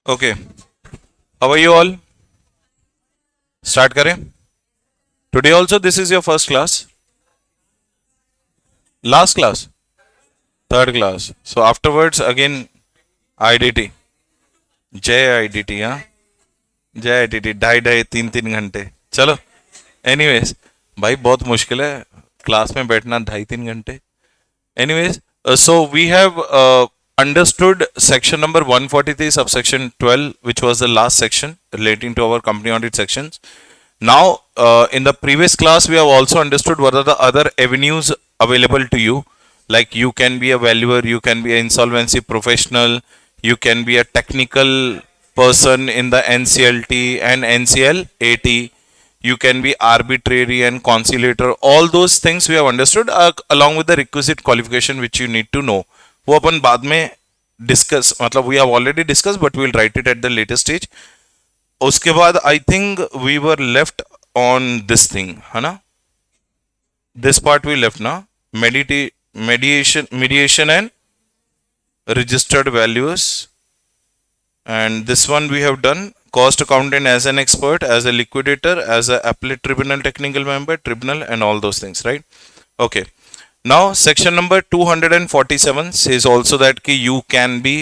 Okay, how are you all? Start करें. Today also this is your first class, last class, third class. So afterwards again IDT, जय IDT हाँ, जय IDT ढाई ढाई तीन तीन घंटे. चलो. Anyways, भाई बहुत मुश्किल है क्लास में बैठना ढाई तीन घंटे. Anyways, so we have understood section number 143 subsection 12, which was the last section relating to our company audit sections. Now, in the previous class, we have also understood what are the other avenues available to you. Like you can be a valuer, you can be an insolvency professional, you can be a technical person in the NCLT and NCLAT, you can be arbitrary and conciliator. All those things we have understood along with the requisite qualification which you need to know. वो अपन बाद में discuss मतलब we have already discuss but we will write it at the latest stage. उसके बाद I think we were left on this thing है ना. This part we left ना. mediation and registered values, and this one we have done. Cost accountant as an expert, as a liquidator, as a appellate tribunal technical member, tribunal, and all those things, right? Okay. Now section number 247 says also that ki you can be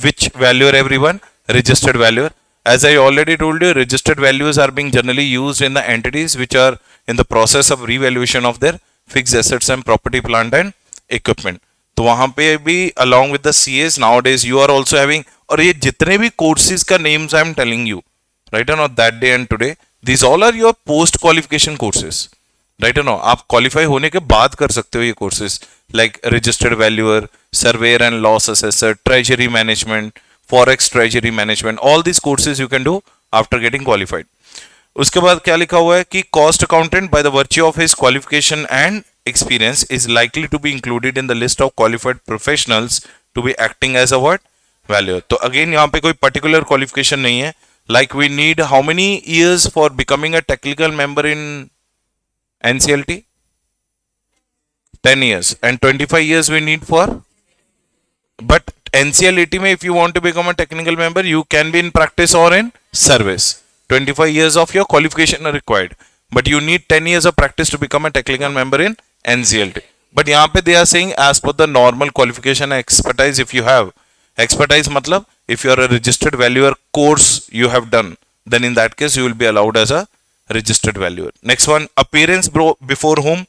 which valuer, everyone? Registered valuer. As I already told you, registered values are being generally used in the entities which are in the process of revaluation of their fixed assets and property, plant and equipment. तो वहां पे भी along with the CAs nowadays you are also having, और ये जितने भी courses का names I am telling you right or not that day and today, these all are your post qualification courses. Right है नो. आप क्वालिफाई होने के बाद कर सकते हो ये courses like registered valuer, surveyor and loss assessor, treasury management, forex treasury management. All this courses you can do after getting qualified. उसके बाद क्या लिखा हुआ है कि cost accountant by the virtue of his qualification and experience is likely to be included in the list of qualified professionals to be acting as a what valuer. तो again यहाँ पे कोई पर्टिकुलर क्वालिफिकेशन नहीं है. Like we need how many years for becoming a technical member in NCLT? 10 years. And 25 years we need for? But NCLT mein, if you want to become a technical member, you can be in practice or in service. 25 years of your qualification are required. But you need 10 years of practice to become a technical member in NCLT. But यहाँ पे they are saying as per the normal qualification and expertise if you have. Expertise मतलब if you are a registered valuer course you have done, then in that case you will be allowed as a registered valuer. Next one, appearance before whom?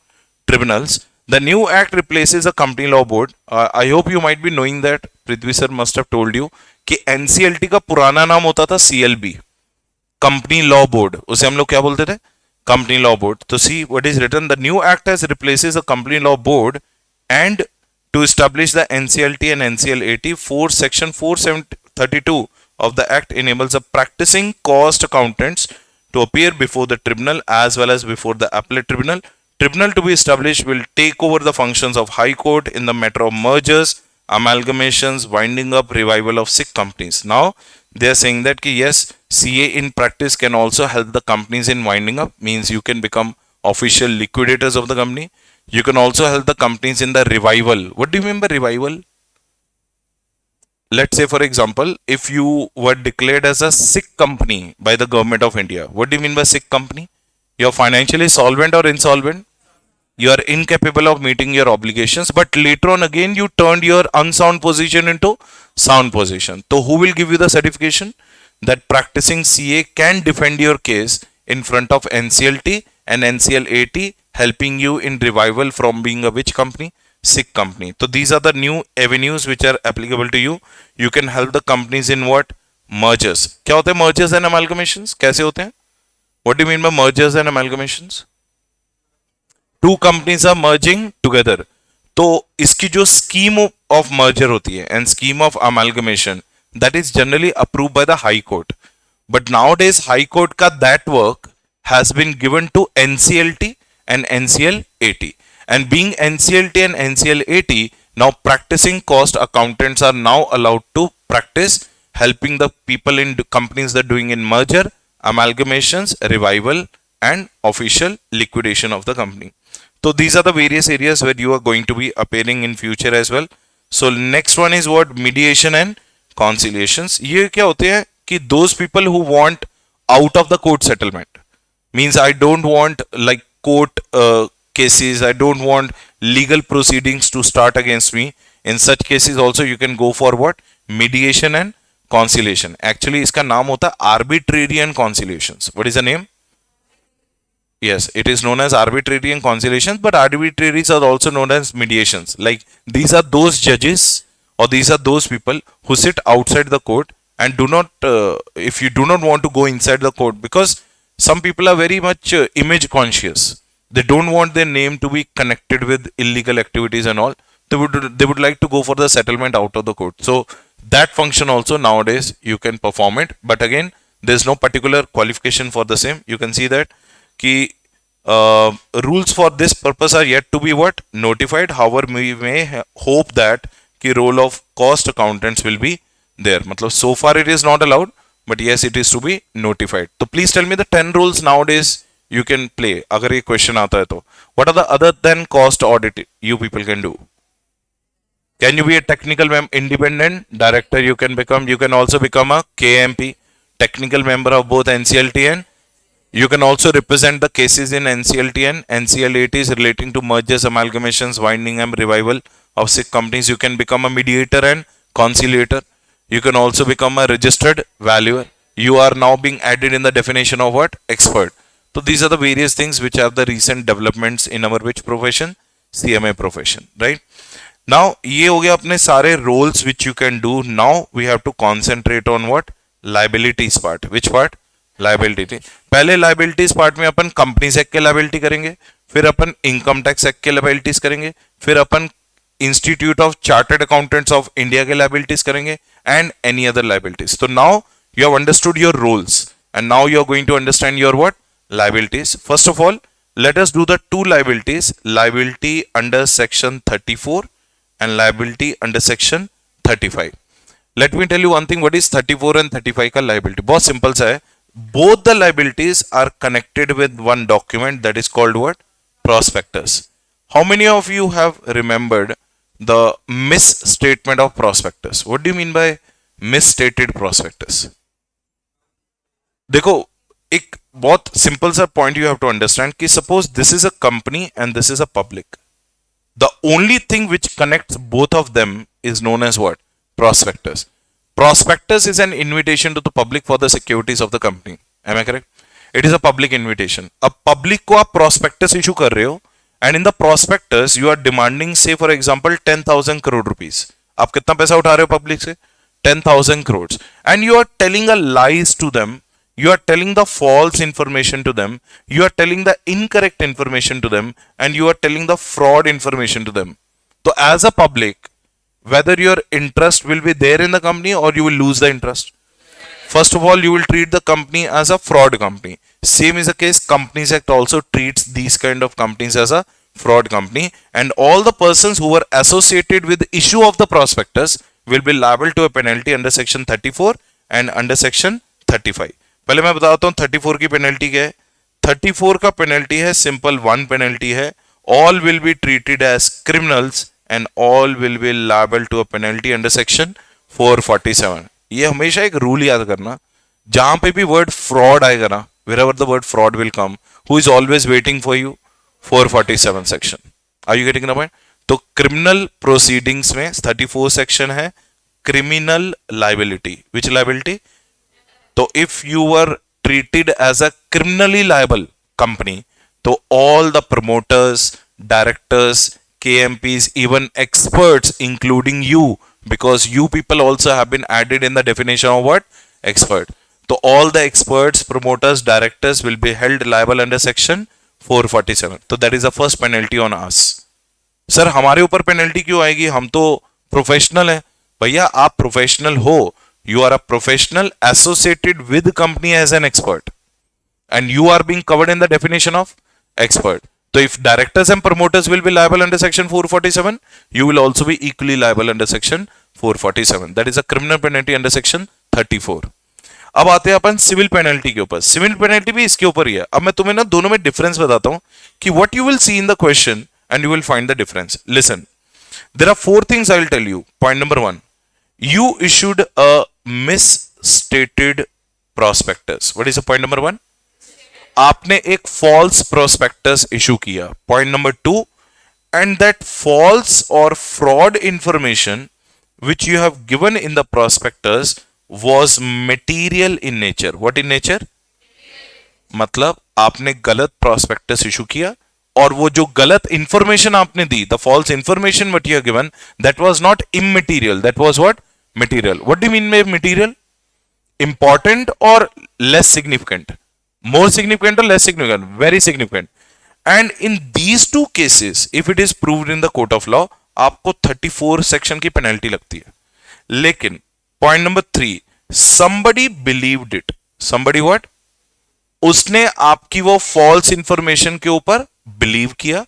Tribunals. The new act replaces a company law board. I hope you might be knowing that. Prithvi sir must have told you कि NCLT का पुराना नाम होता था CLB, company law board. उसे हम लोग क्या बोलते थे? Company law board. तो see what is written, the new act has replaces a company law board and to establish the NCLT and NCLAT, 4 section 432 of the act enables a practicing cost accountants to appear before the tribunal as well as before the appellate tribunal. Tribunal to be established will take over the functions of High Court in the matter of mergers, amalgamations, winding up, revival of sick companies. Now they are saying that ki yes, CA in practice can also help the companies in winding up, means you can become official liquidators of the company. You can also help the companies in the revival. What do you mean by revival? Let's say for example, if you were declared as a sick company by the government of India, what do you mean by sick company? You are financially solvent or insolvent, you are incapable of meeting your obligations, but later on again you turned your unsound position into sound position. So who will give you the certification that practicing CA can defend your case in front of NCLT and NCLAT, helping you in revival from being a which company? Sick company. So these are the new avenues which are applicable to you. You can help the companies in what? Mergers. क्या होते हैं mergers and amalgamations? कैसे होते हैं? What do you mean by mergers and amalgamations? Two companies are merging together. तो इसकी जो scheme of merger होती है and scheme of amalgamation, that is generally approved by the High Court. But nowadays High Court का that work has been given to NCLT and NCLAT. And being NCLT and NCLAT, now practicing cost accountants are now allowed to practice helping the people in companies that are doing in merger, amalgamations, revival and official liquidation of the company. So these are the various areas where you are going to be appearing in future as well. So next one is what? Mediation and conciliations. ये क्या होते हैं कि those people who want out of the court settlement means I don't want like court cases, I don't want legal proceedings to start against me. In such cases also you can go for what? Mediation and conciliation. Actually इसका नाम होता है arbitrary and conciliations. What is the name? Yes, it is known as arbitrary and conciliations, but arbitraries are also known as mediations. Like these are those judges or these are those people who sit outside the court and do not, if you do not want to go inside the court, because some people are very much image conscious. They don't want their name to be connected with illegal activities and all. They would like to go for the settlement out of the court. So that function also nowadays you can perform it, but again there is no particular qualification for the same. You can see that कि rules for this purpose are yet to be what? Notified. However, we may hope that कि role of cost accountants will be there. मतलब so far it is not allowed, but yes, it is to be notified. So please tell me the 10 rules nowadays you can play. अगर ये question आता है तो what are the other than cost audit you people can do? Can you be a technical independent director? You can become. You can also become a KMP, technical member of both NCLT and you can also represent the cases in NCLT and NCLATs relating to mergers, amalgamations, winding and revival of sick companies. You can become a mediator and conciliator. You can also become a registered valuer. You are now being added in the definition of what? Expert. So these are the various things which are the recent developments in our which profession? CMA profession, right? Now, ये हो गया अपने सारे roles which you can do. Now we have to concentrate on what? Liabilities part. Which part? Liability. पहले liabilities part में अपन companies act के liability करेंगे, फिर अपन इनकम टैक्स एक्ट के लाइबिलिटीज करेंगे, फिर अपन institute of chartered accountants of India के लाइबिलिटीज करेंगे एंड एनी अदर लाइबिलिटीज. तो now you have understood your roles and now you are going to understand your what? Liabilities. First of all let us do the two liabilities, liability under section 34 and liability under section 35. Let me tell you one thing, what is 34 and 35 का liability? बहुत simple सा है. Both the liabilities are connected with one document that is called what? Prospectus. How many of you have remembered the misstatement of prospectus? What do you mean by misstated prospectus? देखो, एक बहुत simple सा point you have to understand कि suppose this is a company and this is a public. The only thing which connects both of them is known as what? Prospectus. Prospectus is an invitation to the public for the securities of the company. Am I correct? It is a public invitation. अब public को आप prospectus issue कर रहे हो and in the prospectus you are demanding say for example 10,000 crore rupees. आप कितना पैसा उठा रहे हो public से? 10,000 crores. And you are telling a lies to them. You are telling the false information to them. You are telling the incorrect information to them. And you are telling the fraud information to them. So as a public, whether your interest will be there in the company or you will lose the interest. First of all, you will treat the company as a fraud company. Same is the case, Companies Act also treats these kind of companies as a fraud company, and all the persons who were associated with the issue of the prospectus will be liable to a penalty under section 34 and under section 35. पहले मैं बताता हूँ 34 की penalty क्या है. 34 का penalty है simple one penalty है. All will be treated as criminals and all will be liable to a penalty under section 447. ये हमेशा एक रूल याद करना, जहां पे भी वर्ड फ्रॉड आएगा ना, wherever the word fraud will come, who is always waiting for you? 447 section. Are you getting the point? तो क्रिमिनल प्रोसीडिंग्स में 34 सेक्शन है क्रिमिनल लाइबिलिटी. Which liability? तो if you were treated as a criminally liable company, तो all the promoters, directors, KMPs, even experts, including you, because you people also have been added in the definition of what? Expert. So all the experts, promoters, directors will be held liable under section 447. So that is the first penalty on us. Sir हमारे ऊपर penalty क्यों आएगी? हम तो professional है. भैया आप professional हो, you are a professional associated with company as an expert, and you are being covered in the definition of expert. So if directors and promoters will be liable under section 447, you will also be equally liable under section 447. That is a criminal penalty under section 34. अब आते हैं अपन civil penalty के ऊपर. Civil penalty भी इसके ऊपर ही है. अब मैं तुम्हें ना दोनों में डिफरेंस बताता हूं कि what you will see in the question and you will find the difference. Listen, there are 4 things I will tell you. Point number 1, You issued a misstated prospectus. What is the point number one? आपने एक false prospectus issue किया. Point number two, and that false or fraud information which you have given in the prospectus was material in nature. What in nature? मतलब आपने गलत prospectus issue किया और वो जो गलत इंफॉर्मेशन आपने दी, the false information what you have given, that was not immaterial, that was what? Material. What do you mean by material? Important और लेस सिग्निफिकेंट? मोर सिग्निफिकेंट और less significant? Very significant. And in these two cases if it is proved in the court of law, आपको 34 section की penalty लगती है. लेकिन point number 3, somebody believed it. somebody what? उसने आपकी वो false information के ऊपर बिलीव किया.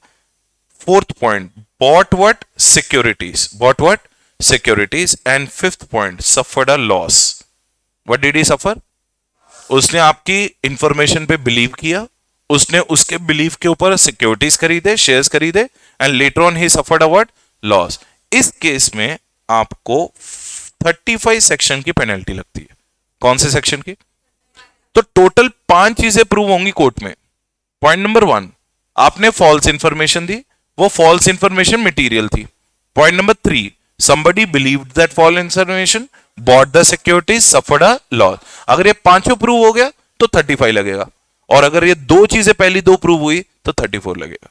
Fourth point, bought what? Securities. Bought what? Securities. And fifth point, suffered a loss. What did he suffer? उसने आपकी इंफॉर्मेशन पे बिलीव किया, उसने उसके बिलीव के ऊपर सिक्योरिटीज खरीदे, शेयर्स खरीदे, and later on he suffered a what? Loss. इस केस में आपको 35 सेक्शन की पेनल्टी लगती है. कौन से सेक्शन की? तो टोटल 5 चीजें प्रूव होंगी कोर्ट में. पॉइंट नंबर 1, आपने फॉल्स इंफॉर्मेशन दी, वो फॉल्स इंफॉर्मेशन मटेरियल थी. Point number 3, somebody believed that false information, bought the securities, suffered a loss. अगर ये पांचों प्रूव हो गया तो 35 लगेगा, और अगर ये दो चीजें पहली दो प्रूव हुई तो 34 लगेगा.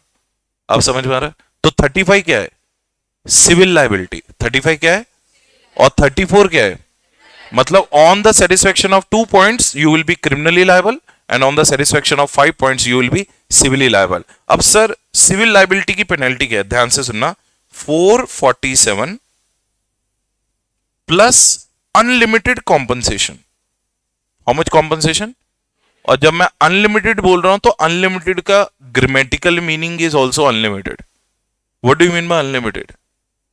अब समझ में आ रहा है? तो 35 क्या है? Civil liability. 35 क्या है? और 34 क्या है? मतलब on the satisfaction of 2 points you will be criminally liable, and on the satisfaction of 5 points you will be civilly liable. अब सर सिविल लाइबिलिटी की पेनल्टी क्या है? ध्यान से सुनना. 447 plus unlimited compensation. How much compensation? और जब मैं अनलिमिटेड बोल रहा हूं तो अनलिमिटेड का grammatical meaning is also unlimited. What do you mean by unlimited?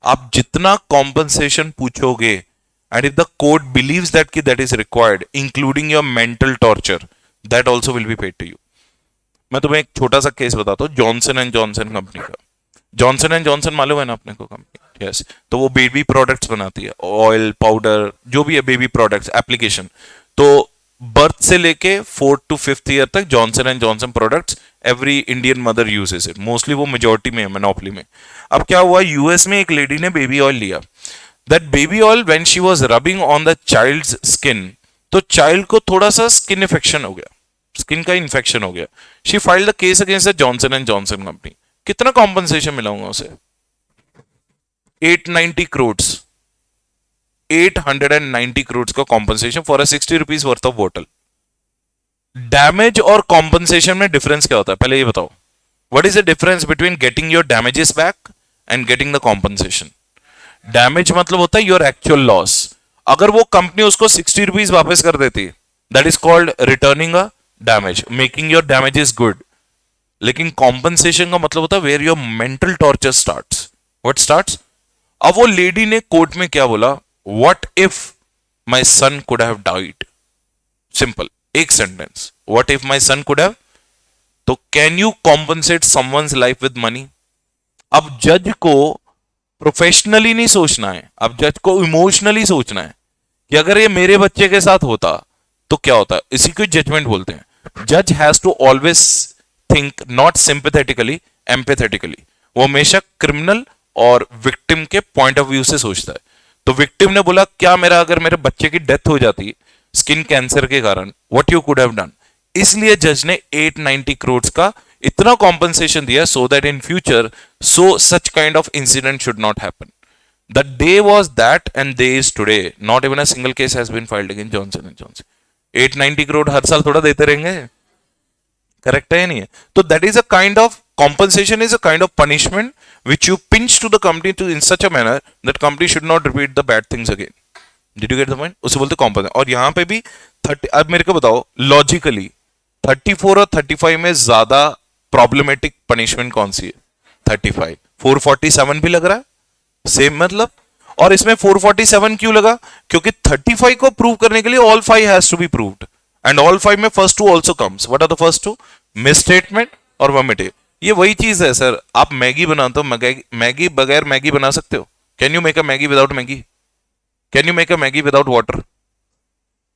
आप जितना कॉम्पनसेशन पूछोगे, and if the court believes that कि that is required including your mental torture, that also will be paid to you. मैं तुम्हें एक छोटा सा case बताता हूं, जॉनसन एंड जॉनसन कंपनी का. जॉनसन एंड जॉनसन मालूम है ना अपने को कंपनी? यस. तो वो बेबी प्रोडक्ट्स बनाती है, ऑयल, पाउडर, जो भी है बेबी प्रोडक्ट्स एप्लीकेशन. तो बर्थ से लेके 4th to 5th ईयर तक Johnson and Johnson products every Indian mother uses it. Mostly वो मेजोरिटी में है, मोनोपोली में. अब क्या हुआ, यूएस में एक लेडी ने बेबी ऑयल लिया. That baby oil when she was rubbing on the child's skin, तो चाइल्ड को थोड़ा सा स्किन इन्फेक्शन हो गया, स्किन का इन्फेक्शन हो गया. She filed the case against the Johnson and Johnson company. कितना कॉम्पनसेशन मिला होगा उसे? 890 crores. 890 crores का compensation for a 60 rupees worth of बोतल. डैमेज और कॉम्पनसेशन में डिफरेंस क्या होता है पहले ये बताओ. What is the difference between getting your damages back and getting the compensation? Damage मतलब होता है योर एक्चुअल लॉस. अगर वो कंपनी उसको 60 रुपीज वापस कर देती, that is called returning a damage, making your damages good. लेकिन कॉम्पनसेशन का मतलब होता है where your mental torture starts. What starts? अब वो लेडी ने कोर्ट में क्या बोला? What if my son could have died? Simple एक sentence, what if my son could have. तो can you compensate someone's life with money? अब जज को प्रोफेशनली नहीं सोचना है, अब जज को इमोशनली सोचना है कि अगर ये मेरे बच्चे के साथ होता तो क्या होता. इसी को जजमेंट बोलते हैं. जज has to always think not sympathetically, empathetically. वो हमेशा क्रिमिनल और विक्टिम के पॉइंट ऑफ व्यू से सोचता है. तो विक्टिम ने बोला क्या मेरा अगर मेरे बच्चे की डेथ हो जाती स्किन कैंसर के कारण, what you could have done. इसलिए जज ने 890 करोड़ का इतना कॉम्पनसेशन दिया so that in future so such kind of incident should not happen. The day was that and day is today. Not even a single case has been filed against Johnson and Johnson. 890 crore हर साल थोड़ा देते रहेंगे. Correct है या नहीं है? तो that is a kind of compensation is a kind of punishment which you pinch to the company to in such a manner that company should not repeat the bad things again. Did you get the point? उसे बोलते compensation. और यहां पे भी 30. अब मेरे को बताओ लॉजिकली 34 और 35 में ज्यादा प्रॉब्लमेटिक पनिशमेंट कौन सी है? 35. 447 भी लग रहा है सेम मतलब. और इसमें 447 क्यों लगा? क्योंकि 35 को प्रूव करने के लिए all 5 has to be proved and all 5 में first 2 also comes. What are the first 2? Misstatement और vomitive. ये वही चीज है सर. आप मैगी बनाते हो, मैगी बगैर मैगी बना सकते हो? Can you make a Maggi without Maggi? Can you make a Maggi without water?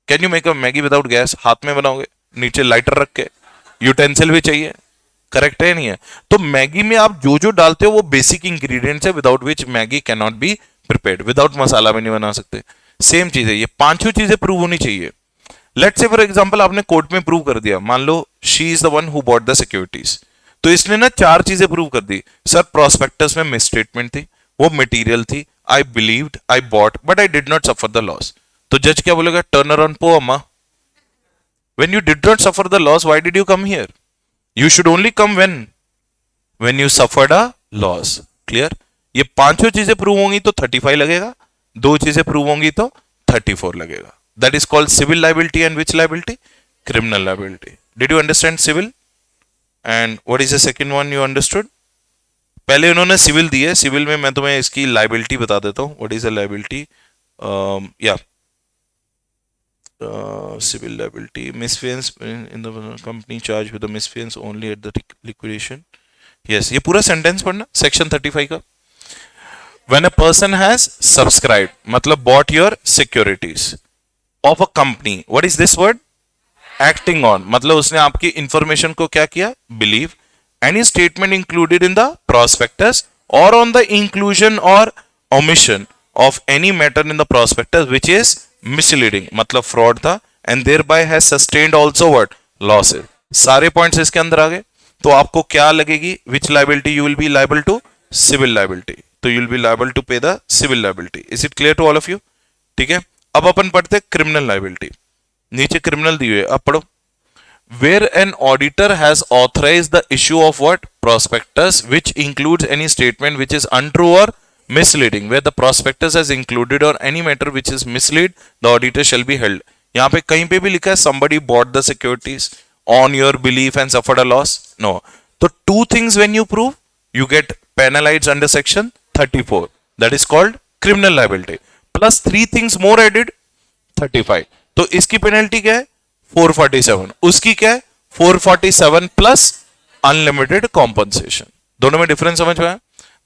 Can you make a Maggi without gas? हाथ में बनाओगे, नीचे लाइटर रख के, यूटेंसिल भी चाहिए, करेक्ट है नहीं है? तो मैगी में आप जो जो डालते हो वो बेसिक इंग्रेडिएंट्स है without which Maggi can not be prepared, without masala भी नहीं बना सकते। सेम चीज है, ये पांचों चीजें प्रूव होनी चाहिए। लेट्स से फॉर एग्जांपल आपने कोर्ट में प्रूव कर दिया, मान लो she is the one who bought the securities, तो इसने ना चार चीजें प्रूव कर दी। सर प्रोस्पेक्टस में मिसस्टेटमेंट थी, वो मटेरियल थी, I believed, I bought, but I did not suffer the loss. तो जज क्या बोलेगा? टर्नर ऑन पो अम्मा, when you did not suffer the loss why did you come here? You should only come when you suffered a loss. Clear? ये पांचों चीजें प्रूव होंगी तो 35 लगेगा, दो चीजें प्रूव होंगी तो 34 लगेगा। That is called civil liability and which liability? Criminal liability. Did you understand civil? And what is the second one you understood? पहले उन्होंने सिविल दी है, सिविल में मैं तुम्हें इसकी लाइबिलिटी बता देता हूं। What is a liability? या civil liability, misfeasance in the company charged with the misfeasance only at the liquidation. Yes, ये पूरा सेंटेंस पढ़ना, सेक्शन 35 का। When a person has subscribed, मतलब bought your securities of a company, what is this word? Acting on, मतलब उसने आपकी information को क्या किया? Believe. Any statement included in the prospectus or on the inclusion or omission of any matter in the prospectus which is misleading, मतलब fraud था, and thereby has sustained also what? Losses. सारे points इसके अंदर आ गए। तो आपको क्या लगेगी? which liability you will be liable to? Civil liability. तो you will be liable to pay the civil liability. Is it clear to all of you? ठीक है, अब अपन पढ़ते criminal liability। नीचे criminal दी हुई है, अब पढ़ो। Where an auditor has authorized the issue of what? Prospectus which includes any statement which is untrue or misleading, where the prospectus has included or any matter which is mislead, the auditor shall be held. यहां पे कहीं पे भी लिखा है somebody bought the securities on your belief and suffered a loss? No. तो two things when you prove, you get penalized under section 34. That is called criminal liability. Plus three things more added, 35. तो इसकी penalty क्या है? 447. उसकी क्या है? 447 plus unlimited compensation. दोनों में डिफरेंस समझ में आया?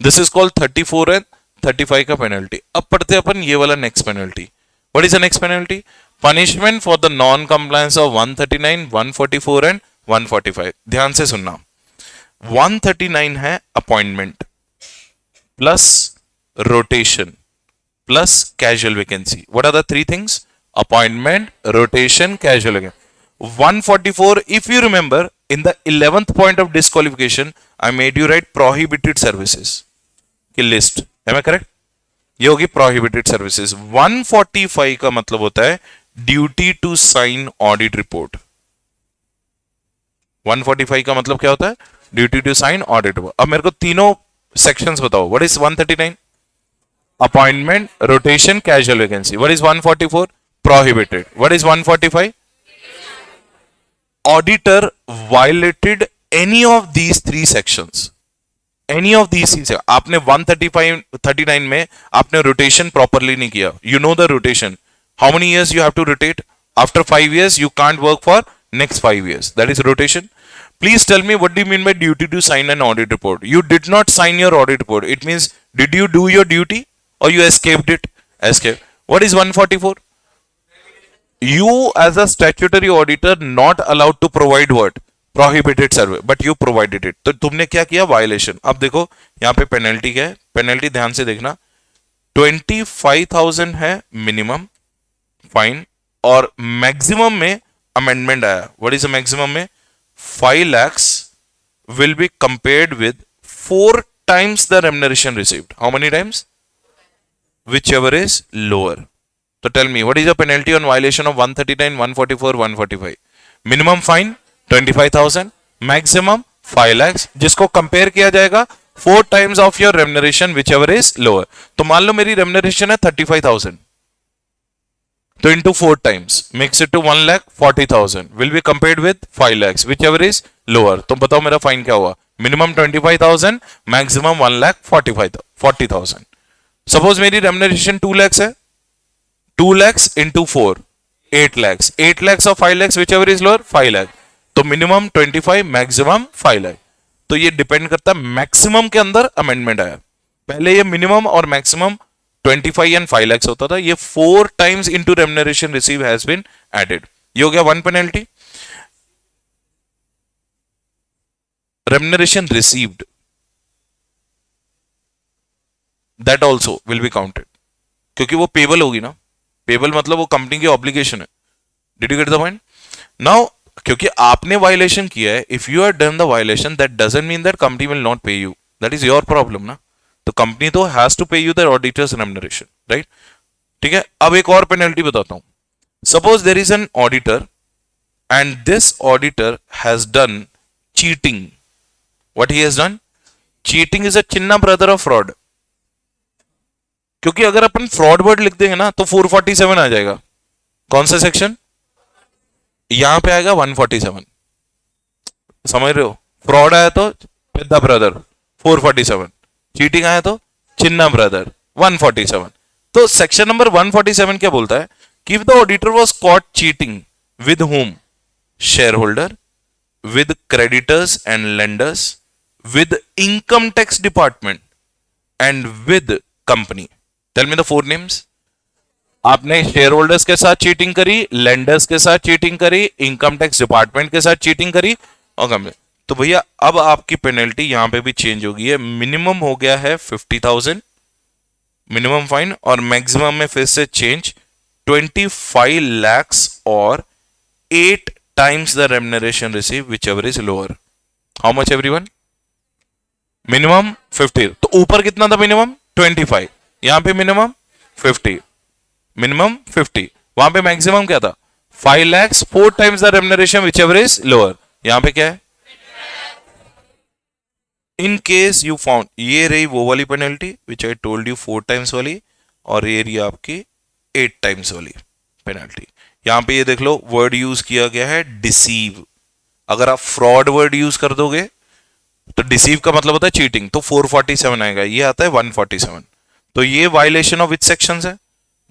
दिस इज कॉल्ड 34 एंड 35 का पेनल्टी। अब पढ़ते अपन ये वाला next penalty. What is the next penalty? Punishment for the non compliance of 139, 144 and 145। ध्यान से सुनना। 139 है appointment plus rotation plus casual vacancy. What are the three things? Appointment, rotation, casual vacancy. 144, if you remember, in the 11th point of disqualification, I made you write prohibited services की list. am I correct? ये होगी prohibited services। 145 का मतलब होता है duty to sign audit report. 145 का मतलब क्या होता है? Duty to sign audit report. अब मेरे को तीनों सेक्शंस बताओ। What is 139? Appointment, rotation, casual vacancy. What is 144? Prohibited. What is 145? auditor violated any of these three sections. Any of these things. आपने 135, 39 में आपने rotation properly नहीं किया. You know the rotation. How many years you have to rotate? After 5 years, you can't work for next 5 years. That is rotation. Please tell me, what do you mean by duty to sign an audit report? You did not sign your audit report. It means, did you do your duty or you escaped it? Escape. What is 144? You as a statutory auditor not allowed to provide what? Prohibited service, but you provided it. तो तुमने क्या किया? Violation. अब देखो यहाँ पे penalty क्या है? पेनल्टी ध्यान से देखना, 25,000 है मिनिमम फाइन और मैक्सिमम में अमेंडमेंट आया। व्हाट इज मैक्सिमम में? 5 lakhs will be compared with 4 times the remuneration received. How many times? Whichever is lower. So tell me, what is the penalty on violation of 139, 144, 145? Minimum fine 25,000, maximum 5 lakhs, जिसको compare किया जाएगा 4 times of your remuneration whichever is lower. तो मान लो मेरी remuneration है 35,000, तो into 4 times makes it to 1,40,000 will be compared with 5 lakhs whichever is lower. तो बताओ मेरा फाइन क्या हुआ? Minimum 25,000, maximum 1,40,000. Suppose मेरी remuneration 2 lakhs है, 2 lakhs into 4, 8 lakhs. 8 lakhs or 5 lakhs, whichever is lower, 5 lakh. तो मिनिमम 25, मैक्सिमम 5 लाख। तो ये डिपेंड करता है मैक्सिमम के अंदर अमेंडमेंट आया। पहले ये मिनिमम और मैक्सिमम 25 एंड 5 lakhs होता था, ये 4 times into remuneration received has been added. ये हो गया one penalty. Remuneration received, that also will be counted, क्योंकि वो पेबल होगी ना. पेबल मतलब वो कंपनी की ऑब्लिगेशन है. Did you get the point? Now क्योंकि आपने वायलेशन किया है, if you are done the violation that doesn't mean that company will not pay you. That is your problem ना. तो कंपनी तो has to pay you the auditors remuneration, right? ठीक है. अब एक और पेनल्टी बताता हूं. Suppose there is an auditor and this auditor has done cheating. What he has done? Cheating is a Chinna brother of fraud. क्योंकि अगर अपन fraud word लिख देंगे ना तो 447 आ जाएगा. कौन सा सेक्शन? यहां पे आएगा 147. समझ रहे हो? फ्रॉड आया तो पेद्दा ब्रदर 447, चीटिंग आया तो चिन्ना ब्रदर 147. तो सेक्शन नंबर 147 क्या बोलता है कि if the auditor was caught cheating with whom? Share holder, with creditors and lenders, with income tax department and with company. Tell me the 4 names. आपने शेयर होल्डर्स के साथ चीटिंग करी, lenders के साथ चीटिंग करी, इनकम टैक्स डिपार्टमेंट के साथ cheating करी और कंपनी. तो भैया अब आपकी पेनल्टी यहां पे भी चेंज हो गई है. मिनिमम हो गया है 50,000 मिनिमम फाइन और मैक्सिमम में फिर से चेंज 25 lakhs और 8 times the remuneration received whichever is lower. How much everyone? Minimum 50. तो ऊपर कितना था मिनिमम? 25. यहां पे मिनिमम 50. मिनिमम 50. वहां पे मैक्सिमम क्या था? 5 lakhs 4 times the remuneration whichever is lower. यहां पे क्या है? इन केस यू फाउंड, ये रही वो वाली penalty which I told you 4 times वाली, और ये रही आपकी 8 times वाली पेनल्टी. यहां पे ये देख लो वर्ड यूज किया गया है डिसीव. अगर आप फ्रॉड वर्ड यूज कर दोगे तो डिसीव का मतलब होता है चीटिंग, तो 447 आएगा. ये आता है 147. तो ये वायलेशन ऑफ विच सेक्शंस है?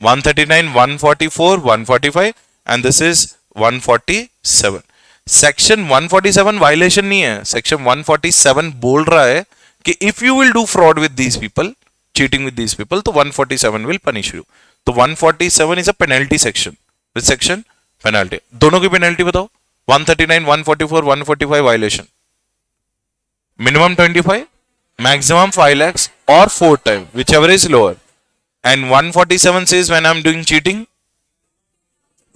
139, 144, 145 and this is 147. Section 147 violation नहीं है. सेक्शन 147 बोल रहा है कि if you will do fraud with these people, cheating with these people, तो 147 विल पनिश यू. तो 147 is a penalty section. Which section? Penalty. दोनों की पेनल्टी बताओ. 139, 144, 145 violation. Minimum 25, maximum 5 lakhs or 4 times, whichever is lower. And 147 says when I'm doing cheating,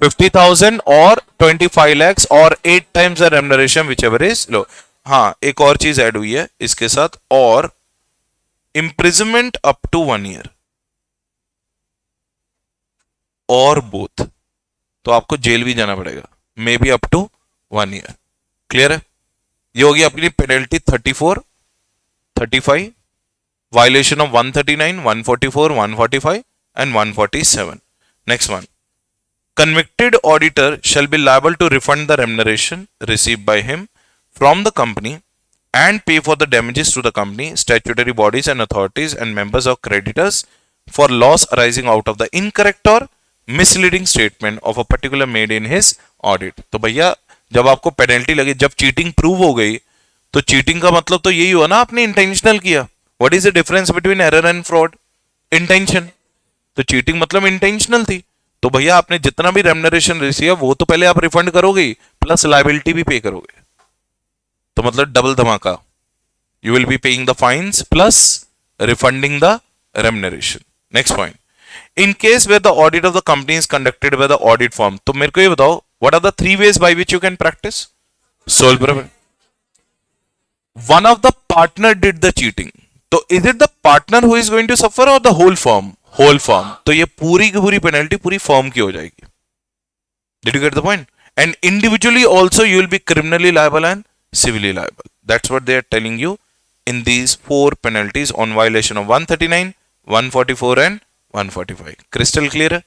50,000 or 25 lakhs or 8 times the remuneration, whichever is low. हाँ, एक और चीज add हुई है इसके साथ, और imprisonment up to 1 year और both. तो आपको जेल भी जाना पड़ेगा, may be up to 1 year. Clear है? ये होगी आपकी penalty 34, 35, violation of 139, 144, 145 and 147. Next one. Convicted auditor shall be liable to refund the remuneration received by him from the company and pay for the damages to the company, statutory bodies and authorities and members of creditors for loss arising out of the incorrect or misleading statement of a particular made in his audit. तो भैया जब आपको penalty लगी, जब cheating prove हो गई, तो cheating का मतलब तो यही हुआ ना आपने इंटेंशनल किया. What is the difference between error and fraud? Intention. तो चीटिंग मतलब इंटेंशनल थी. तो भैया आपने जितना भी रेम्युनरेशन रिसीव वो तो पहले आप रिफंड करोगे, प्लस लायबिलिटी भी पे करोगे. तो मतलब डबल धमाका. You will be paying the fines plus refunding the remuneration. Next point. In case where the audit of the company is conducted by the audit firm. तो मेरे को ये बताओ, what are the 3 ways by which you can practice? Sole proprietor. One of the partner did the cheating. तो is it the partner who is going to suffer or the whole firm? Whole firm. तो ये पूरी की पूरी penalty पूरी firm की हो जाएगी. Did you get the point? And individually also you will be criminally liable and civilly liable. That's what they are telling you in these 4 penalties on violation of 139, 144 and 145. Crystal clear है?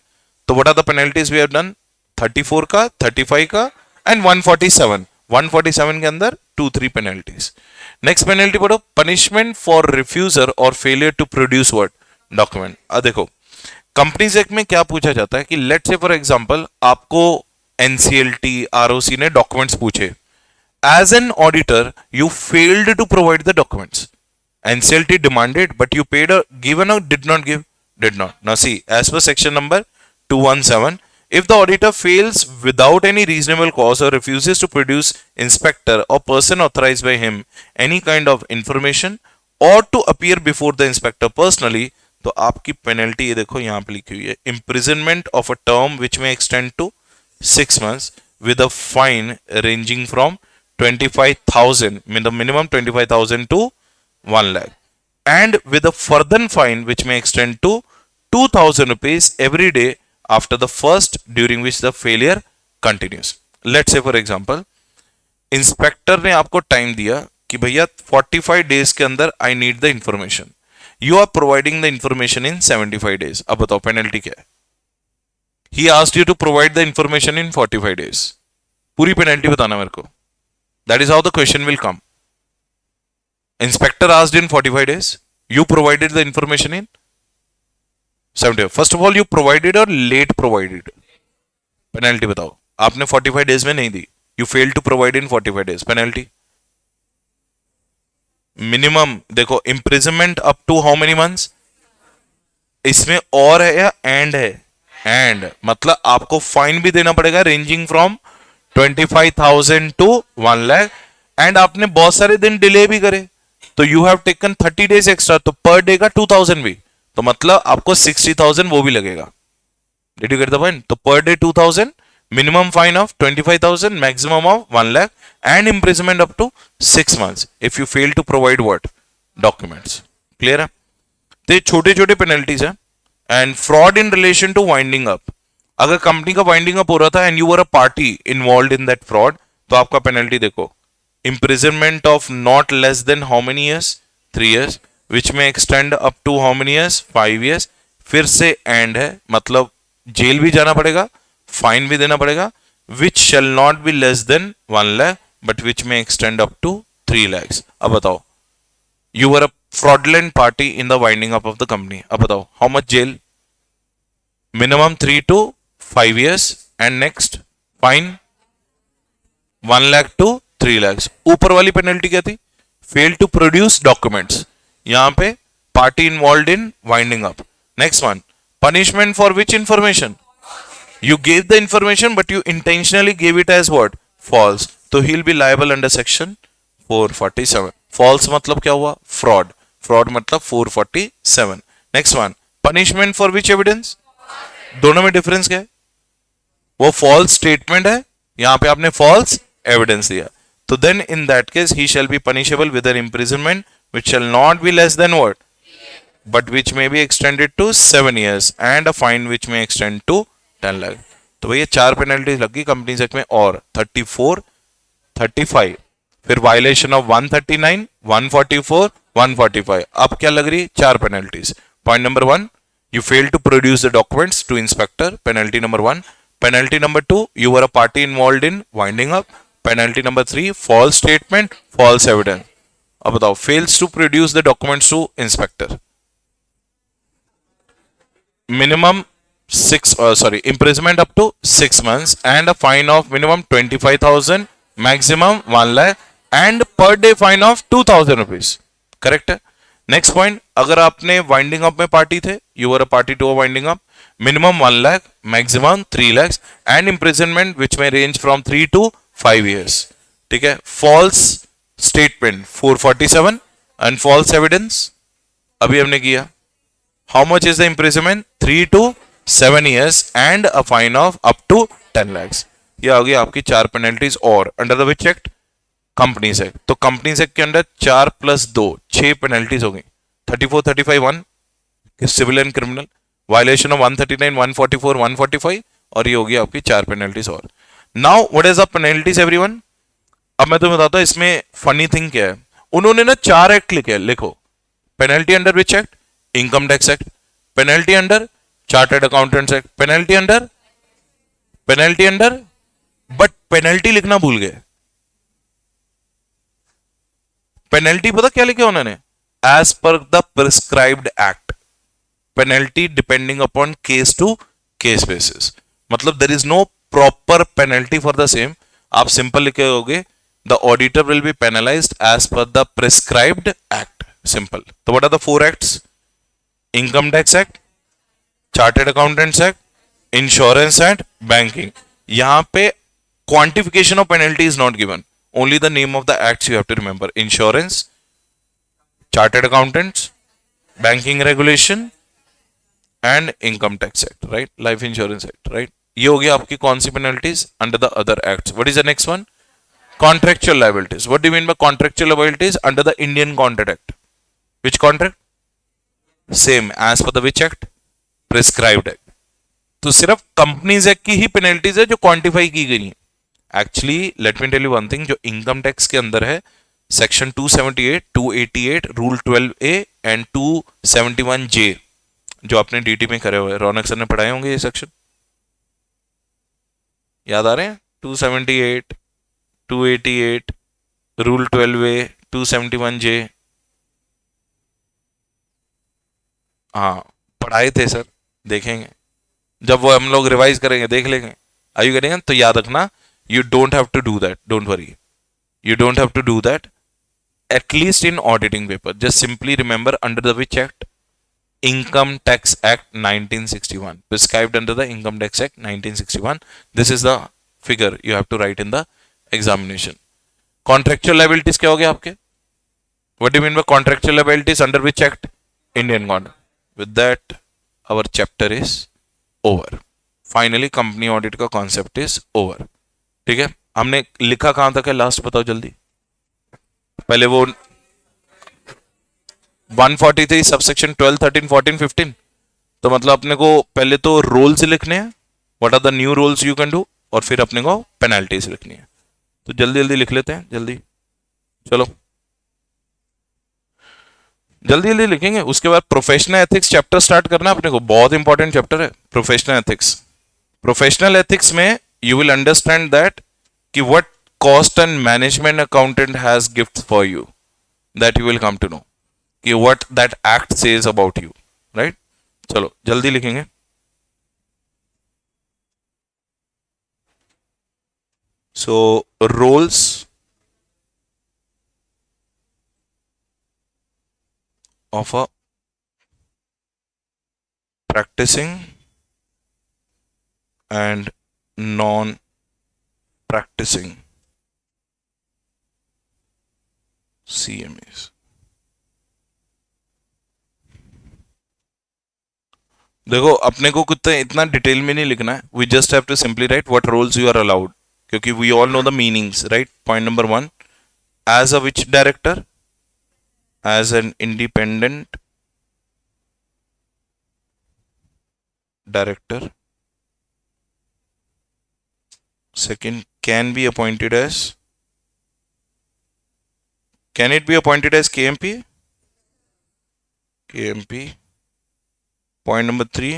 तो what are the penalties we have done? 34 का, 35 का and 147. 147 के अंदर 2-3 penalties. Next penalty पढ़ो. Punishment for refusal और failure to produce what? Document. अब देखो कंपनीज एक्ट में क्या पूछा जाता है कि लेट्स से फॉर एग्जांपल आपको एनसीएलटी, आरओसी ने डॉक्यूमेंट्स पूछे. As an auditor you failed to provide the documents. NCLT demanded but you paid, given और did not give. Did not. Now see, as per section number 217, if the auditor fails without any reasonable cause or refuses to produce inspector or person authorized by him any kind of information or to appear before the inspector personally, तो आपकी penalty ये देखो यहाँ पे लिखी हुई है, imprisonment of a term which may extend to 6 months with a fine ranging from 25,000, the minimum 25,000 to 1 lakh, and with a further fine which may extend to 2,000 rupees every day after the first during which the failure continues. Let's say for example, inspector ने आपको time दिया कि भैया 45 days के अंदर I need the information, you are providing the information in 75 days. अब बताओ penalty क्या है? He asked you to provide the information in 45 days. पूरी पेनल्टी बताना मेरे को. That is how the question will come. Inspector asked in 45 days, you provided the information in 70. First of all you provided और late provided. Penalty बताओ. आपने 45 days में नहीं दी, you fail to provide in 45 days, penalty. Minimum देखो, imprisonment up to how many months. इसमें और है या एंड है? एंड मतलब आपको फाइन भी देना पड़ेगा ranging from 25,000 to 1 lakh. And आपने बहुत सारे दिन डिले भी करे, तो you have taken 30 days extra, तो पर डे का 2,000 भी, तो मतलब आपको 60,000 वो भी लगेगा. Did you get the point? तो per day 2,000, minimum fine of 25,000, maximum of 1 lakh, and imprisonment up to 6 months if you fail to provide what? Documents. Clear है? तो ये छोटे छोटे पेनल्टीज है. And fraud in relation two winding up. अगर company का winding up हो रहा था and you were a party involve in that fraud, तो आपका पेनल्टी देखो, imprisonment of not less than how many years? 3 years, which may extend up to how many years? 5 years. फिर से and है, मतलब जेल भी जाना पड़ेगा, फाइन भी देना पड़ेगा. Which shall not be less than 1 lakh but which may extend up to 3 lakhs. अब बताओ, you were a fraudulent party in the winding up of the company. अब बताओ how much jail? Minimum 3 to 5 years and next fine 1 lakh to 3 lakhs. ऊपर वाली penalty क्या थी? Fail to produce documents. यहां पे party involve in winding up. Next one, punishment for which information? You gave the information but you intentionally gave it as what? False. So he'll be liable under section 447. False मतलब क्या हुआ? Fraud. Fraud मतलब 447. Next one. Punishment for which evidence? दोनों में difference क्या है? वो false statement है, यहाँ पे आपने false evidence दिया. तो then in that case he shall be punishable with an imprisonment which shall not be less than what? But which may be extended to 7 years and a fine which may extend to 10 lakh. तो भैया 4 penalties लगी companies act में, और 34, 35, फिर violation of 139, 144, 145. अब क्या लग रही? 4 penalties. Point number 1, you fail to produce the documents to inspector, penalty number 1. Penalty number 2, you were a party involve in winding up, penalty number 3, false statement, false evidence. अब बताओ, fails to produce the documents to inspector, minimum imprisonment up to 6 months and a fine of minimum 25,000, maximum 1 lakh, and per day fine of 2,000 rupees. Correct है? Next point, अगर आपने winding up में party थे, you were a party to a winding up, minimum 1 lakh, maximum 3 lakhs, and imprisonment which may range from 3 to 5 years. ठीक है? False statement 447 and false evidence अभी हमने किया. How much is the imprisonment? 3 to 7 years and a fine of up to 10 lakhs. ये आ गई आपकी 4 penalties. और under the which act? Companies act. तो कंपनीज एक्ट के अंदर 4 + 2 6 पेनल्टीज हो गई. 34, 35 1 civil and criminal, violation of 139, 144, 145, और ये होगी आपकी 4 पेनल्टीज. और now what is the penalties everyone? अब मैं तुम्हें बताता हूं इसमें फनी थिंग क्या है. उन्होंने ना 4 एक्ट लिखे. लिखो, penalty under which act? Income tax act. Penalty under chartered accountants act. Penalty under but penalty लिखना भूल गए. पेनल्टी पता क्या लिखे उन्होंने? As per the prescribed act. Penalty depending upon case to case basis. मतलब there is no proper penalty for the same. आप simple लिखे होगे, the auditor will be penalised as per the prescribed act. Simple. तो what are the 4 acts? Income tax act, chartered accountants act, insurance and banking. यहां पे quantification of penalty is not given, only the name of the acts you have to remember. Insurance, chartered accountants, banking regulation and income tax act, right, life insurance act, right. ये हो गया आपकी कौन सी penalties under the other acts. What is the next one? Contractual liabilities. What do you mean by contractual liabilities? Under the Indian Contract Act. Which contract? Same as per the which act? Prescribed act. तो सिर्फ companies act की ही penalties है जो quantify की गई है. Actually let me tell you one thing, जो income tax के अंदर है section 278, 288, rule 12A and 271J, जो आपने डीटी में करे हुए, रौनक सर ने पढ़ाए होंगे ये सेक्शन, याद आ रहे हैं? 278, 288, रूल 12A, 271J. हाँ पढ़ाए थे सर, देखेंगे जब वो हम लोग रिवाइज करेंगे, देख लेंगे. आयु करेंगे तो याद रखना, you don't have to do that, don't worry, you don't have to do that at least in auditing paper. Just simply remember under the which act? Income Tax Act 1961, prescribed under the Income Tax Act 1961. This is the figure you have to write in the examination. Contractual liabilities क्या हो गया आपके? What do you mean by contractual liabilities under which act? Indian Contract. With that, our chapter is over. Finally, company audit का concept is over. ठीक है, हमने लिखा कहां तक है लास्ट बताओ जल्दी. पहले वो 143 सबसेक्शन 12, 13, 14, 15. तो मतलब अपने को पहले तो रोल्स लिखने हैं, what are the new roles you can do, और फिर अपने को पेनल्टीज लिखनी है. तो जल्दी जल्दी लिख लेते हैं, जल्दी चलो जल्दी जल्दी लिखेंगे. उसके बाद प्रोफेशनल एथिक्स चैप्टर स्टार्ट करना है अपने को, बहुत इंपॉर्टेंट चैप्टर है प्रोफेशनल एथिक्स. प्रोफेशनल एथिक्स में यू विल अंडरस्टैंड दैट कि what cost and management accountant has gift for you, that you will come to know कि what that act says about you, right? चलो जल्दी लिखेंगे. So roles of a practicing and non-practicing CMAs. देखो अपने को कुछ इतना डिटेल में नहीं लिखना है, we just have to simply write what roles you are allowed, क्योंकि we all know the meanings, right. Point number 1, as a which director? As an independent director. Second, can be appointed as, can it be appointed as KMP? KMP. Point number 3,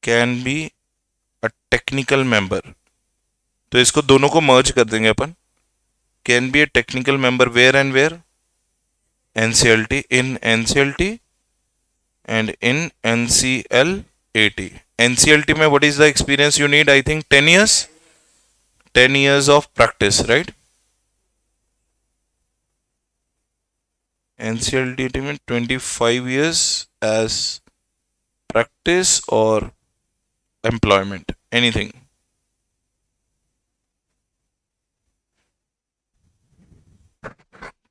can be a technical member. तो इसको दोनों को मर्ज कर देंगे अपन. Can be a technical member where and where? NCLT, in NCLT and in NCLAT. NCLT में what is the experience you need? I think 10 years. 10 years of practice, right? NCLT में 25 years as practice or employment, anything.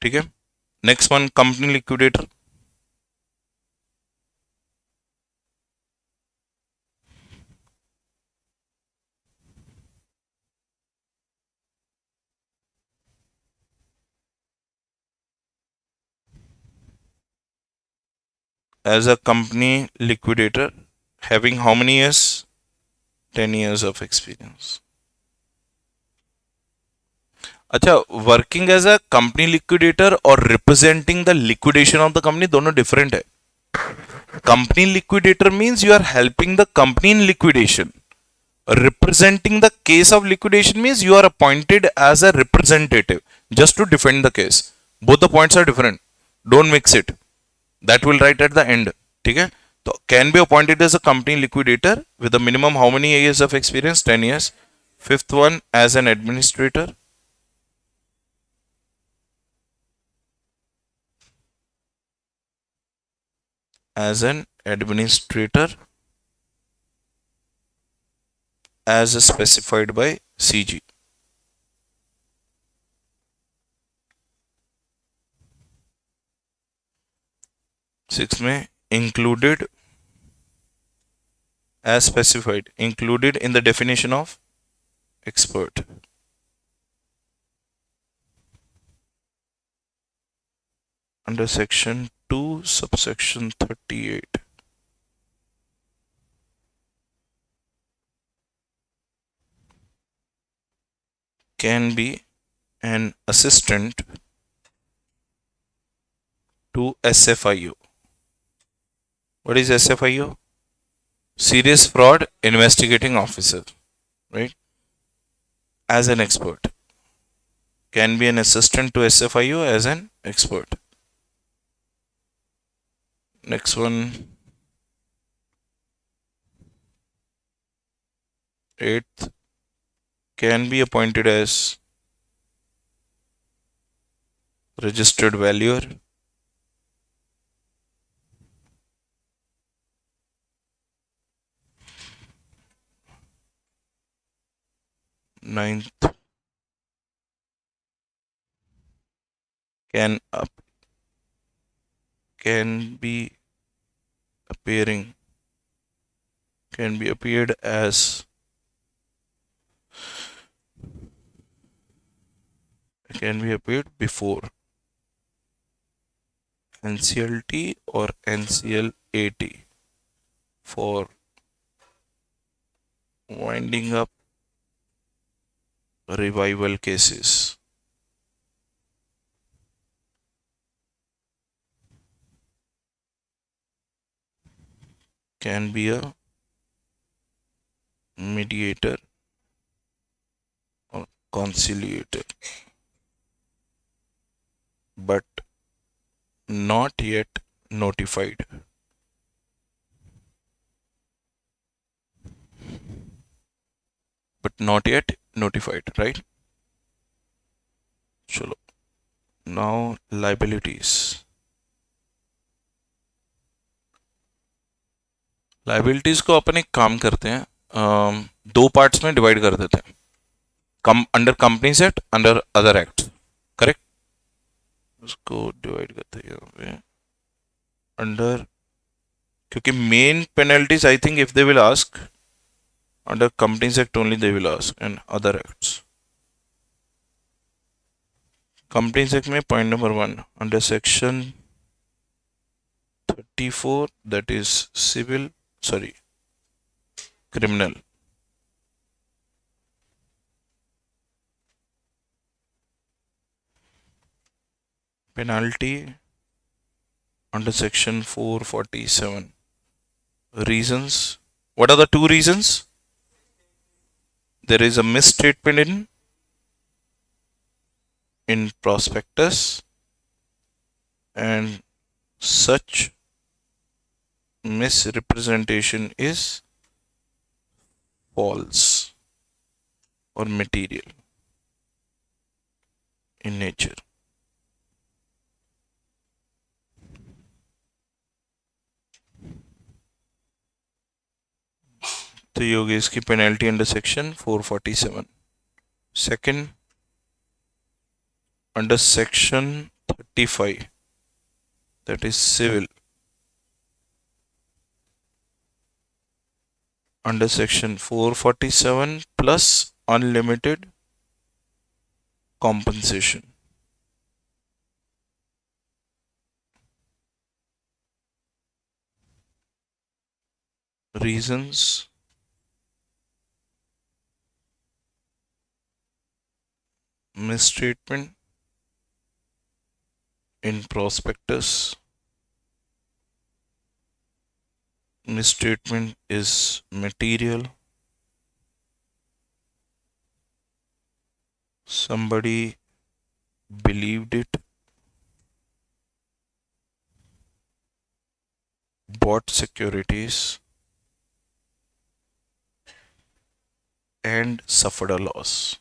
ठीक है. Next one, company liquidator. As a company liquidator, having how many years? 10 years of experience. अच्छा, working as a company liquidator और representing the liquidation of the company दोनों different है. Company liquidator means you are helping the company in liquidation. Representing the case of liquidation means you are appointed as a representative just to defend the case. Both the points are different. Don't mix it. That will write at the end. ठीक है. तो can be appointed as a company liquidator with a minimum how many years of experience? 10 years. Fifth one, as an administrator. as an administrator as specified by CG. Six में included as specified, included in the definition of expert. Under section 2 subsection 38, can be an assistant to SFIO. What is SFIO? Serious Fraud Investigating Officer, right? As an expert. Can be an assistant to SFIO as an expert. Next one, eighth, can be appointed as registered valuer. Ninth, can be appearing, can be appeared as, can be appeared before NCLT or NCLAT for winding up revival cases. Can be a mediator or conciliator, but not yet notified. But not yet notified, right? Chalo. Now liabilities. Liabilities को अपन एक काम करते हैं, दो parts में divide कर देते हैं. Under companies act, under other act, correct. उसको डिवाइड करते हैं यहाँ पे अंडर, क्योंकि main penalties I think if they will ask under companies act only they will ask and other acts. Companies act में point number 1 under section 34, that is criminal. Penalty under section 447. Reasons. What are the two reasons? There is a misstatement in prospectus, and such misrepresentation is false or material in nature. तो ये होगी इसकी penalty under section 447. Second, under section 35, that is civil. Under section 447 plus unlimited compensation. Reasons. Misstatement in prospectus. Misstatement is material. Somebody believed it, bought securities, and suffered a loss.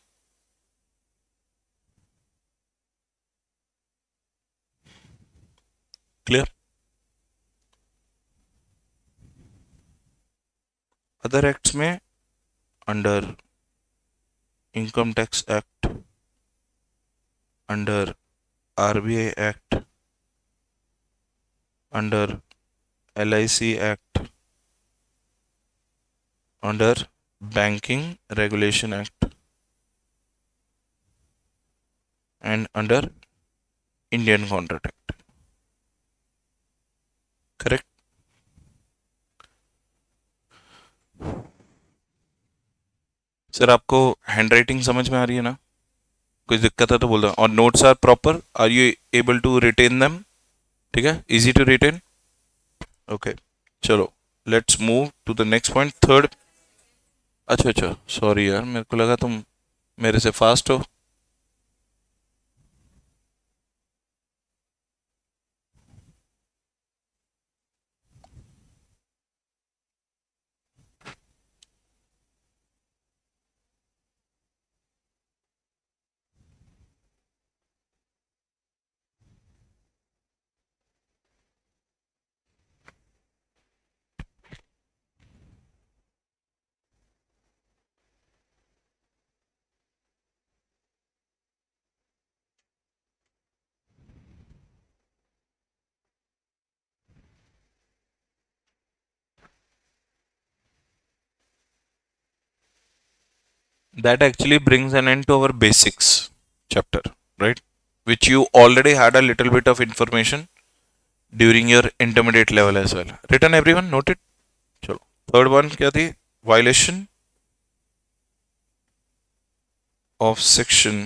Clear? Other acts में under income tax act, under RBI act, under LIC act, under banking regulation act and under Indian Contract Act. Correct? Sir आपको handwriting समझ में आ रही है ना? कोई दिक्कत है तो बोल दो। और notes are proper, are you able to retain them? ठीक है, इजी टू रिटेन। ओके, चलो let's move to the next point, third. अच्छा अच्छा, सॉरी यार, मेरे को लगा तुम मेरे से फास्ट हो। That actually brings an end to our basics chapter, right? Which you already had a little bit of information during your intermediate level as well. Written everyone? Noted? चलो, third one क्या थी? Violation of section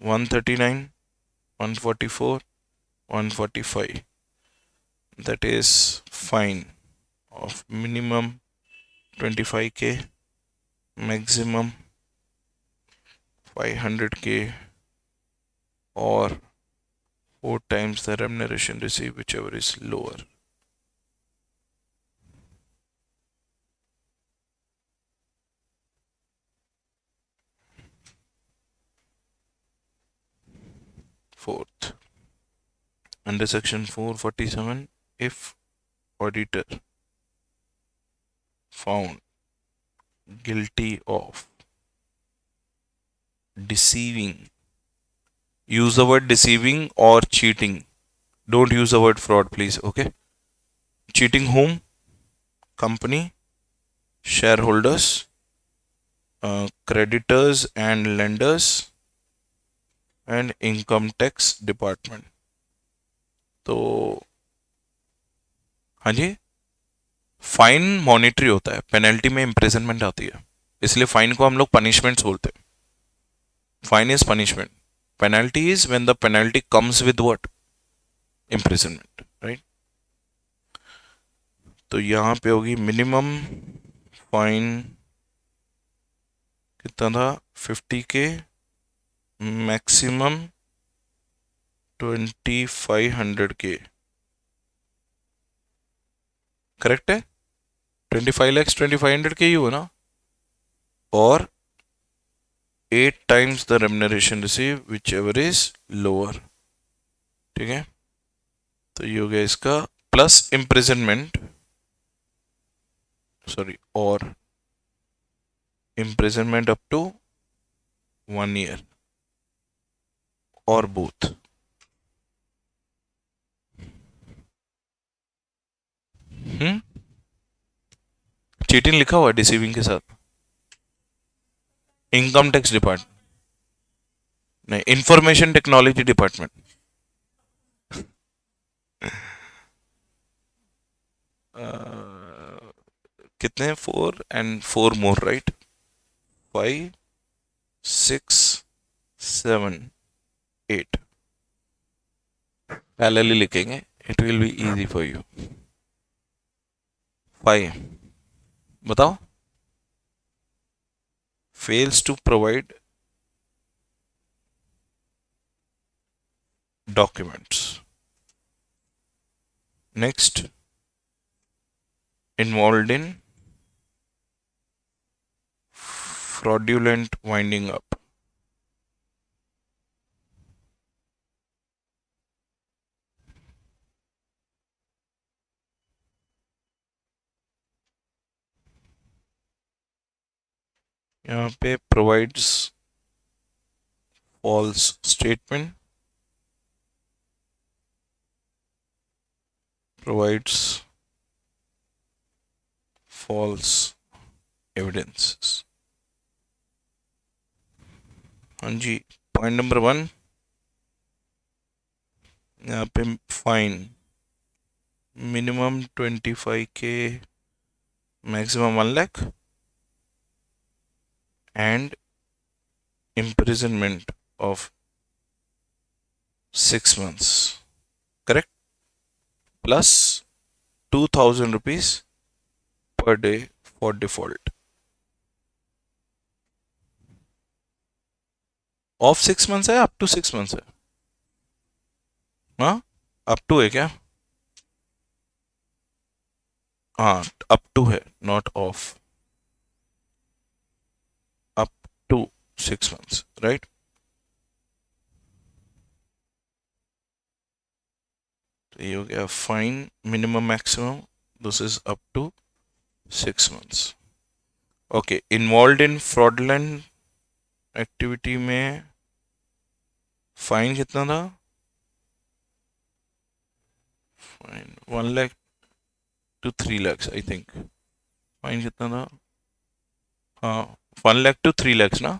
139, 144, 145. That is fine of minimum 25k, maximum 500k, or 4 times the remuneration received, whichever is lower. Fourth, under section 447, if auditor found guilty of deceiving, use the word deceiving or cheating. Don't use the word fraud, please. Okay. Cheating whom? Company, shareholders, creditors and lenders, and income tax department. तो हाँ जी, fine monetary होता है, penalty में imprisonment आती है, इसलिए fine को हम लोग पनिशमेंट्स बोलते हैं. Fine is punishment, penalty is when the penalty comes with what? Imprisonment, right? तो यहाँ पे होगी मिनिमम फाइन कितना था? 50k, maximum 2500k. करेक्ट है? 25 lakhs 2500k ही हो ना? और 8 times the remuneration received, whichever is lower. ठीक है, तो ये हो गया इसका, प्लस इम्प्रिजनमेंट, सॉरी, और इम्प्रिजनमेंट अप टू 1 year, और बोथ. चीटिंग लिखा हुआ है डिसीविंग के साथ. इनकम टैक्स डिपार्टमेंट नहीं, इंफॉर्मेशन टेक्नोलॉजी डिपार्टमेंट. कितने? 4 and 4 more, right? 5, 6, 7, 8. पैरेलली लिखेंगे, it will be easy for you. 5, बताओ. fails to provide documents. Next, involved in fraudulent winding up. यहाँ पे provides false statement, provides false evidences. हाँ जी, point number 1 यहाँ पे fine minimum 25K, maximum 1 lakh and imprisonment of 6 months, correct, plus 2000 rupees per day for default. Of 6 months है, up to 6 months है? हाँ, up to है क्या? हाँ, अप टू है, not of, up to 6 months, right? तो ये हो गया fine minimum maximum, this is up to 6 months. Okay, involve in fraudulent activity में फाइन कितना था? Fine 1 lakh to 3 lakhs, I think. Fine कितना था? हाँ, 1 lakh to 3 lakhs ना?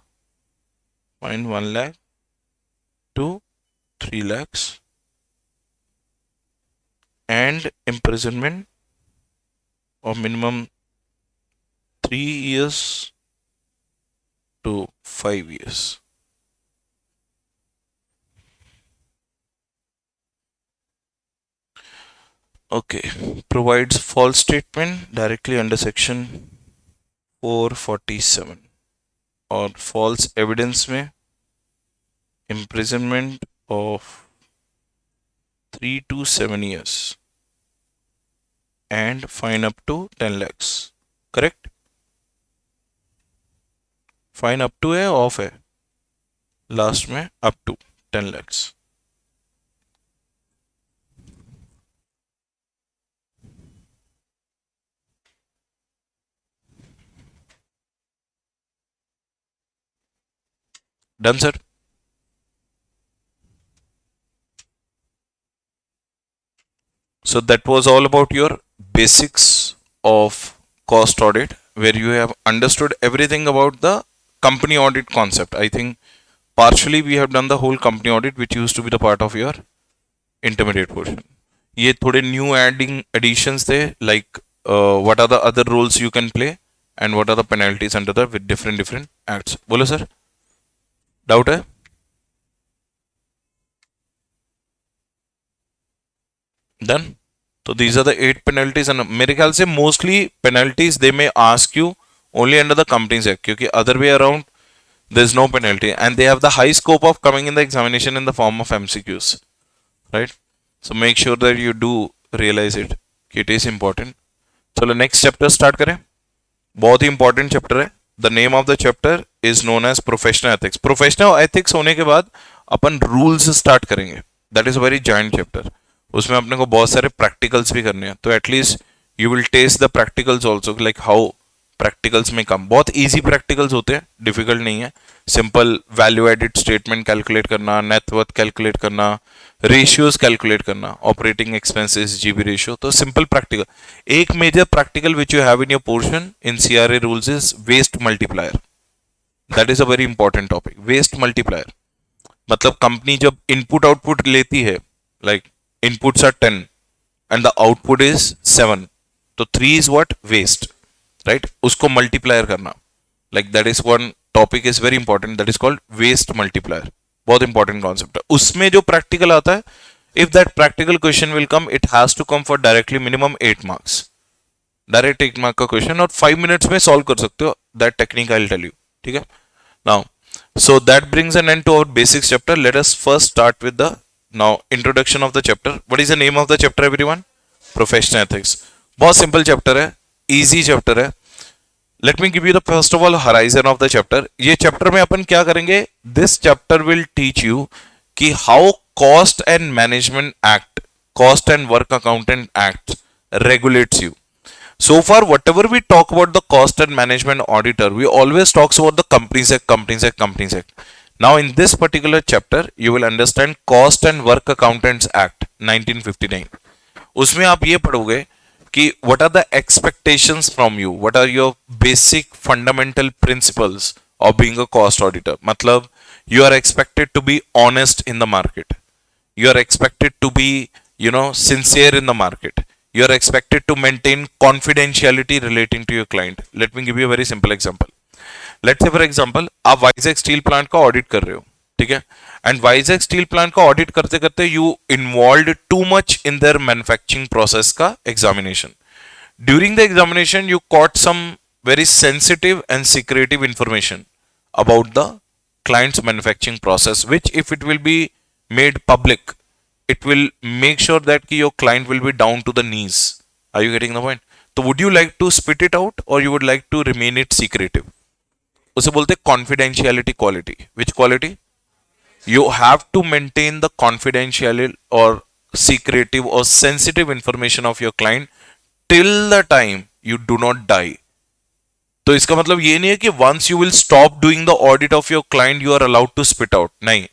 Fine 1 lakh to 3 lakhs and imprisonment of minimum 3 years to 5 years. Okay, provides false statement directly under section 447 और false evidence में imprisonment of 3 to 7 years and fine up to 10 lakhs, correct? Fine up to है, of है? Last में up to 10 lakhs. Done sir? So that was all about your basics of cost audit, where you have understood everything about the company audit concept. I think partially we have done the whole company audit, which used to be the part of your intermediate portion. ये थोड़े new additions थे, like what are the other roles you can play and what are the penalties under the with different acts. बोलो sir, doubt है? Done. तो these are the 8 penalties and मेरे ख्याल से mostly penalties they may ask you only under the companies act, क्योंकि other way around there is no penalty and they have the high scope of coming in the examination in the form of MCQs, right? So make sure that you do realize it कि it is important. चलो next chapter start करें. बहुत ही important chapter है. The name of the chapter is known as professional ethics. Professional ethics होने के बाद अपन rules start करेंगे. That is a very giant chapter. उसमें अपने को बहुत सारे प्रैक्टिकल्स भी करने हैं, तो at least you will test the practicals also, like how practicals में कम, बहुत इजी प्रैक्टिकल्स होते हैं, डिफिकल्ट नहीं है. Simple value added statement calculate करना, नेटवर्थ कैलकुलेट करना, रेशियोज कैलकुलेट करना, ऑपरेटिंग एक्सपेंसेस, जीबी रेशियो, तो सिंपल प्रैक्टिकल. एक major practical which you have in your portion in CRA rules is waste multiplier. That is a very important topic. Waste multiplier मतलब company जब input output लेती है, like inputs are 10 and the output is 7, तो 3 is what? Waste, right? उसको multiplier करना, like that is one topic is very important, that is called waste multiplier. बहुत important concept है. उसमें जो practical आता है, if that practical question will come, it has to come for directly minimum 8 marks. Direct 8 mark का question और 5 minutes में solve कर सकते हो. That technique I'll tell you. ठीक है? Now, so that brings an end to our basics chapter. Let us first start with the now introduction of the chapter. What is the name of the chapter everyone? Professional ethics. बहुत simple chapter है, easy chapter है. Let me give you the first of all horizon of the chapter. ये chapter में अपन क्या करेंगे? This chapter will teach you कि how cost and management act, cost and work accountant act regulates you. So far, whatever we talk about the cost and management auditor, we always talks about the Companies Act, Companies Act, Companies Act. Now, in this particular chapter, you will understand Cost and Work Accountants Act 1959. उसमें आप ये पढ़ोगे कि what are the expectations from you, what are your basic fundamental principles of being a cost auditor. मतलब you are expected to be honest in the market, you are expected to be sincere in the market, you are expected to maintain confidentiality relating to your client. Let me give you a very simple example. Let's say for example आप Vizag steel plant का audit कर रहे हो, ठीक है, and Vizag steel plant का audit करते करते you involve too much in their manufacturing process का examination. During the examination you caught some very sensitive and secretive information about the client's manufacturing process, which if it will be made public, it will make sure that your client will be down to the knees. Are you getting the point? So would you like to spit it out or you would like to remain it secretive? उसे बोलते confidentiality quality. Which quality? You have to maintain the confidential or secretive or sensitive information of your client till the time you do not die. तो इसका मतलब ये नहीं है कि once you will stop doing the audit of your client you are allowed to spit out. नहीं,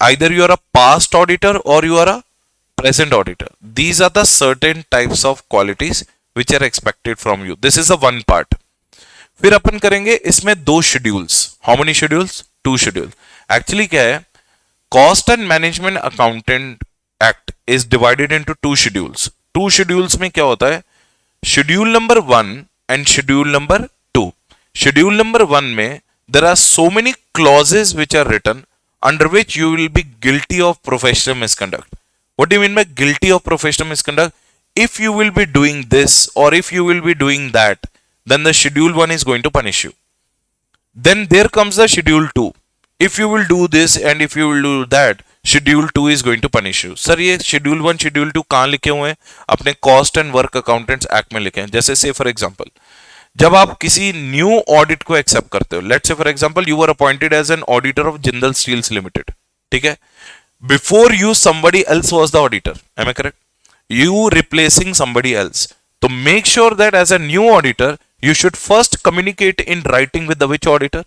either you are a past auditor or you are a present auditor. These are the certain types of qualities which are expected from you. This is the one part. फिर अपन करेंगे इसमें दो schedules. How many schedules? Two schedule. Actually क्या है, cost and management accountant act is divided into two schedules. Two schedules में क्या होता है, schedule number 1 and schedule number 2. Schedule number 1 में there are so many clauses which are written under which you will be guilty of professional misconduct. What do you mean by guilty of professional misconduct? If you will be doing this or if you will be doing that, then the schedule 1 is going to punish you. Then there comes the schedule 2. If you will do this and if you will do that, schedule 2 is going to punish you. Sir ये schedule 1 schedule 2 कहाँ लिखे हुए हैं? अपने cost and work accountants act में लिखे हैं. जैसे say for example, जब आप किसी न्यू ऑडिट को एक्सेप्ट करते हो, let's say for example you were appointed as an auditor of Jindal steels limited, ठीक है, before you somebody else was the auditor, am I correct? You replacing somebody else. तो make sure that as a new auditor you should first communicate in writing with the which auditor?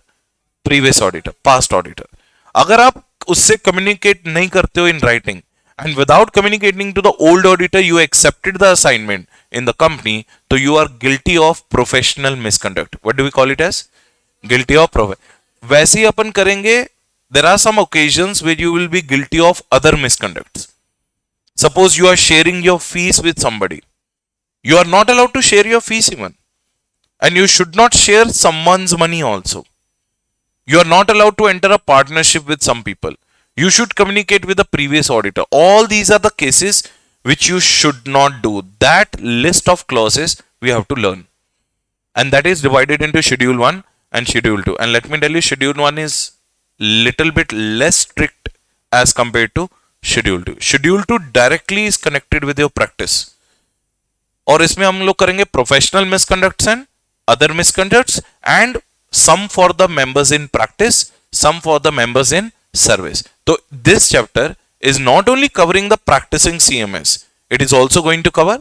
Previous auditor, past auditor. अगर आप उससे communicate नहीं करते हो in writing and without communicating to the old auditor you accepted the assignment in the company, so you are guilty of professional misconduct. What do we call it as? Guilty of वैसे ही अपन करेंगे, there are some occasions where you will be guilty of other misconducts. Suppose you are sharing your fees with somebody. You are not allowed to share your fees even. And you should not share someone's money also. You are not allowed to enter a partnership with some people. You should communicate with the previous auditor. All these are the cases which you should not do. That list of clauses we have to learn. And that is divided into schedule 1 and schedule 2. And let me tell you, schedule 1 is little bit less strict as compared to schedule 2. Schedule 2 directly is connected with your practice. और इसमें हम लोग करेंगे professional misconducts and other misconducts and some for the members in practice, some for the members in service. So this chapter is not only covering the practicing CMS, it is also going to cover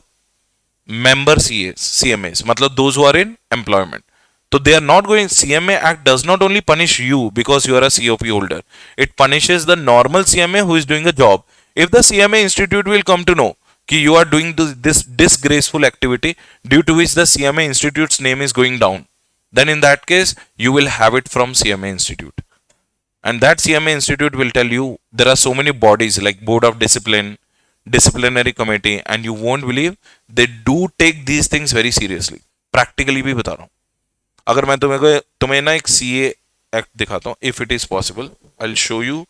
member CMAs, मतलब those who are in employment. So they are not going, CMA Act does not only punish you because you are a COP holder, it punishes the normal CMA who is doing a job. If the CMA Institute will come to know कि you are doing this disgraceful activity due to which the CMA Institute's name is going down, then in that case you will have it from CMA Institute. And that CMA Institute will tell you there are so many bodies like Board of Discipline, Disciplinary Committee, and you won't believe they do take these things very seriously. Practically भी बता रहा हूँ. अगर मैं तुम्हें ना एक CA Act दिखाता हूँ, if it is possible, I'll show you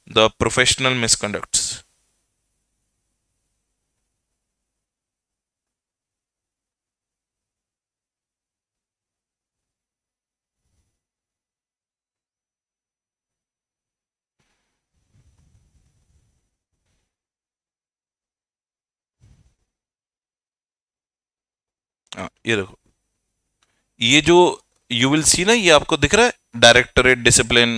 the professional misconducts. ये देखो, ये जो यू विल सी ना, ये आपको दिख रहा है directorate discipline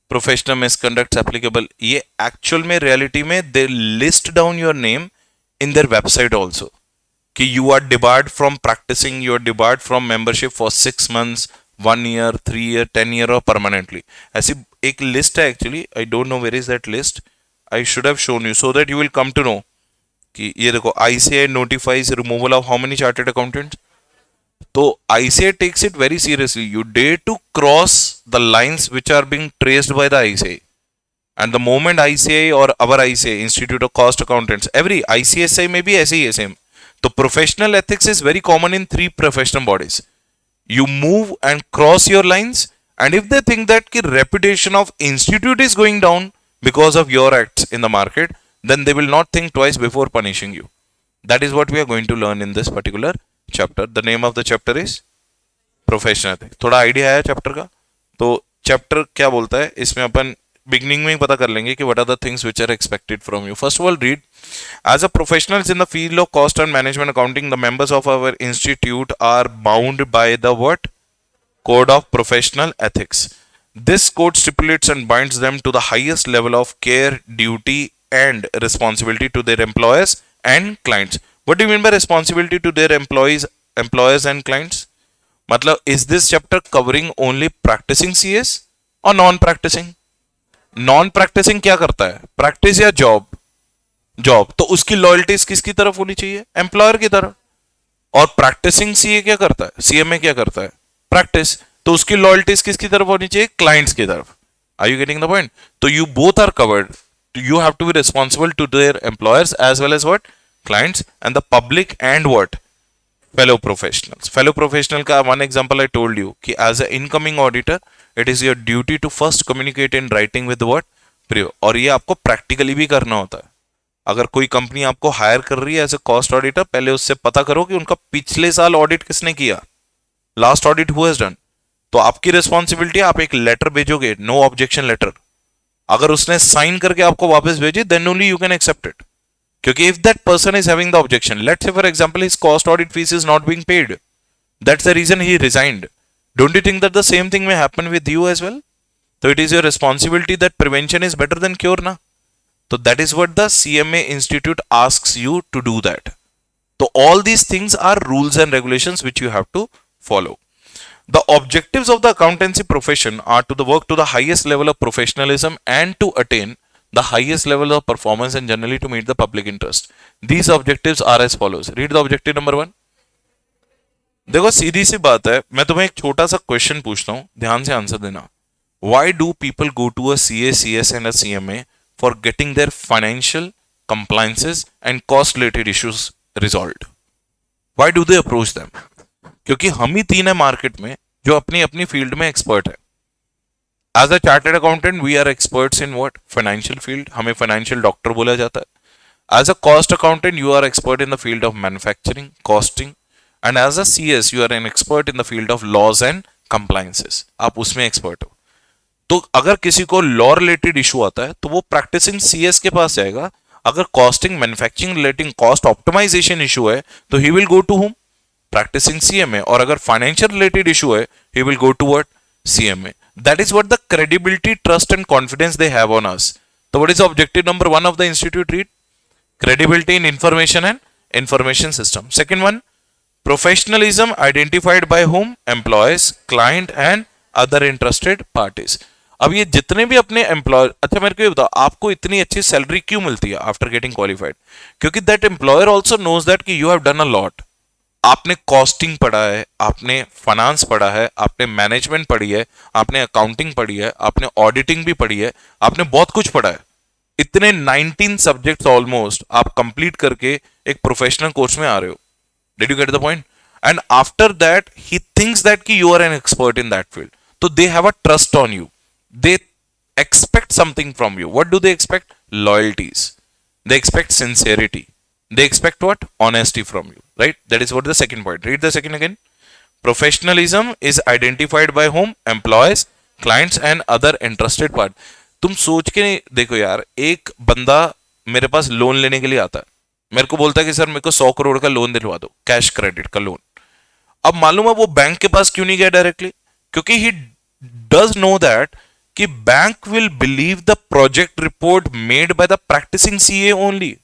professional misconduct applicable. ये एक्चुअल में रियलिटी में they list down your name in their website also. कि you are debarred from practicing, you are debarred from membership for 6 months, 1 year, 3 year, 10 year और permanently. ऐसी एक list है actually. I don't know where is that list. I should have shown you so that you will come to know कि ये देखो ICAI notifies removal of how many chartered accountants. तो ICAI takes it very seriously. You dare to cross the lines which are being traced by the ICAI. And the moment ICAI or our ICAI, Institute of Cost Accountants, every ICSI may be ऐसे ही है same. तो professional ethics is very common in 3 professional bodies. You move and cross your lines, and if they think that the reputation of institute is going down because of your acts in the market, then they will not think twice before punishing you. That is what we are going to learn in this particular chapter. The name of the chapter is Professional Ethics. थोड़ा idea है chapter का? तो chapter क्या बोलता है? इसमें अपन beginning में ही पता कर लेंगे कि what are the things which are expected from you. First of all, read. As a professionals in the field of cost and management accounting, the members of our institute are bound by the what? Code of Professional Ethics. This code stipulates and binds them to the highest level of care, duty, and responsibility to their employers and clients. What do you mean by responsibility to their employers and clients? मतलब, is this chapter covering only practicing CS or non-practicing? Non practicing क्या करता है? Practice या job? Job. तो उसकी loyalties किसकी तरफ होनी चाहिए? एम्प्लॉयर की तरफ. और प्रैक्टिसिंग सीए क्या करता है? सीएमए क्या करता है? प्रैक्टिस. तो उसकी लॉयल्टीज किसकी तरफ होनी चाहिए? क्लाइंट्स की तरफ. Are you getting the point? तो you both are covered. You have to be responsible to their employers as well as what? Clients and the public and what? fellow professionals. Fellow professional का one example I told you कि as a incoming auditor, it is your duty to first communicate in writing with what? Prior. और ये आपको practically भी करना होता है. अगर कोई कंपनी आपको हायर कर रही है एज ए कॉस्ट ऑडिटर, पहले उससे पता करो कि उनका पिछले साल ऑडिट किसने किया, last audit who has done. तो आपकी रिस्पॉन्सिबिलिटी, आप एक लेटर भेजोगे, नो ऑब्जेक्शन लेटर. अगर उसने साइन करके आपको वापस भेजे, then only you can accept it. क्योंकि if that person is having the objection, let's say for example his cost audit fees is not being paid, that's the reason he resigned. Don't you think that the same thing may happen with you as well? So it is your responsibility that prevention is better than cure, na? So that is what the CMA Institute asks you to do that. So all these things are rules and regulations which you have to follow. The objectives of the accountancy profession are to work to the highest level of professionalism and to attain the highest level of performance and generally to meet the public interest. These objectives are as follows. Read the objective number 1. देखो सीधी सी बात है, मैं तुम्हें एक छोटा सा question पूछता हूं, ध्यान से आंसर देना. Why do people go to a CA, CS and a CMA for getting their financial compliances and cost related issues resolved? Why do they approach them? क्योंकि हम ही 3 है मार्केट में जो अपनी अपनी फील्ड में एक्सपर्ट है. As a chartered accountant, we are experts in what? Financial field. हमें financial doctor बोला जाता है. As a cost accountant, you are expert in the field of manufacturing, costing, and as a CS, you are an expert in the field of laws and compliances. आप उसमें expert हो. तो अगर किसी को law related issue आता है, तो वो practicing CS के पास जाएगा. अगर costing, manufacturing relating cost optimization issue है, तो he will go to whom? Practicing CMA. और अगर financial related issue है, he will go to what? CMA. That is what the credibility, trust and confidence they have on us. So what is the objective number 1 of the institute? Read. Credibility in information and information system. Second one, professionalism identified by whom? Employees, client and other interested parties. अब ये जितने भी अपने employer, अच्छा मेरे को ये बताओ, आपको इतनी अच्छी सैलरी क्यों मिलती है आफ्टर गेटिंग क्वालिफाइड? क्योंकि that employer also knows that कि you have done a lot. आपने कॉस्टिंग पढ़ा है, आपने फाइनेंस पढ़ा है, आपने मैनेजमेंट पढ़ी है, आपने अकाउंटिंग पढ़ी है, आपने ऑडिटिंग भी पढ़ी है, आपने बहुत कुछ पढ़ा है. इतने 19 सब्जेक्ट्स ऑलमोस्ट आप कंप्लीट करके एक प्रोफेशनल कोर्स में आ रहे हो. Did you get the point? And after that he thinks that कि you are an expert in that field. तो they have a trust on you. They expect something from you. What do they expect? Loyalties. They expect sincerity. They expect what? Honesty from you. Right? That is what the second point. Read the second again. Professionalism is identified by whom? Employees, clients and other interested parties. तुम सोच के देखो यार, एक बंदा मेरे पास loan लेने के लिए आता है, मेरे को बोलता है कि सर मेरे को 100 करोड़ का लोन दिलवा दो, कैश क्रेडिट का लोन. अब मालूम है वो बैंक के पास क्यों नहीं गया डायरेक्टली? क्योंकि ही डज नो दैट कि bank will believe the project report made by the practicing CA only.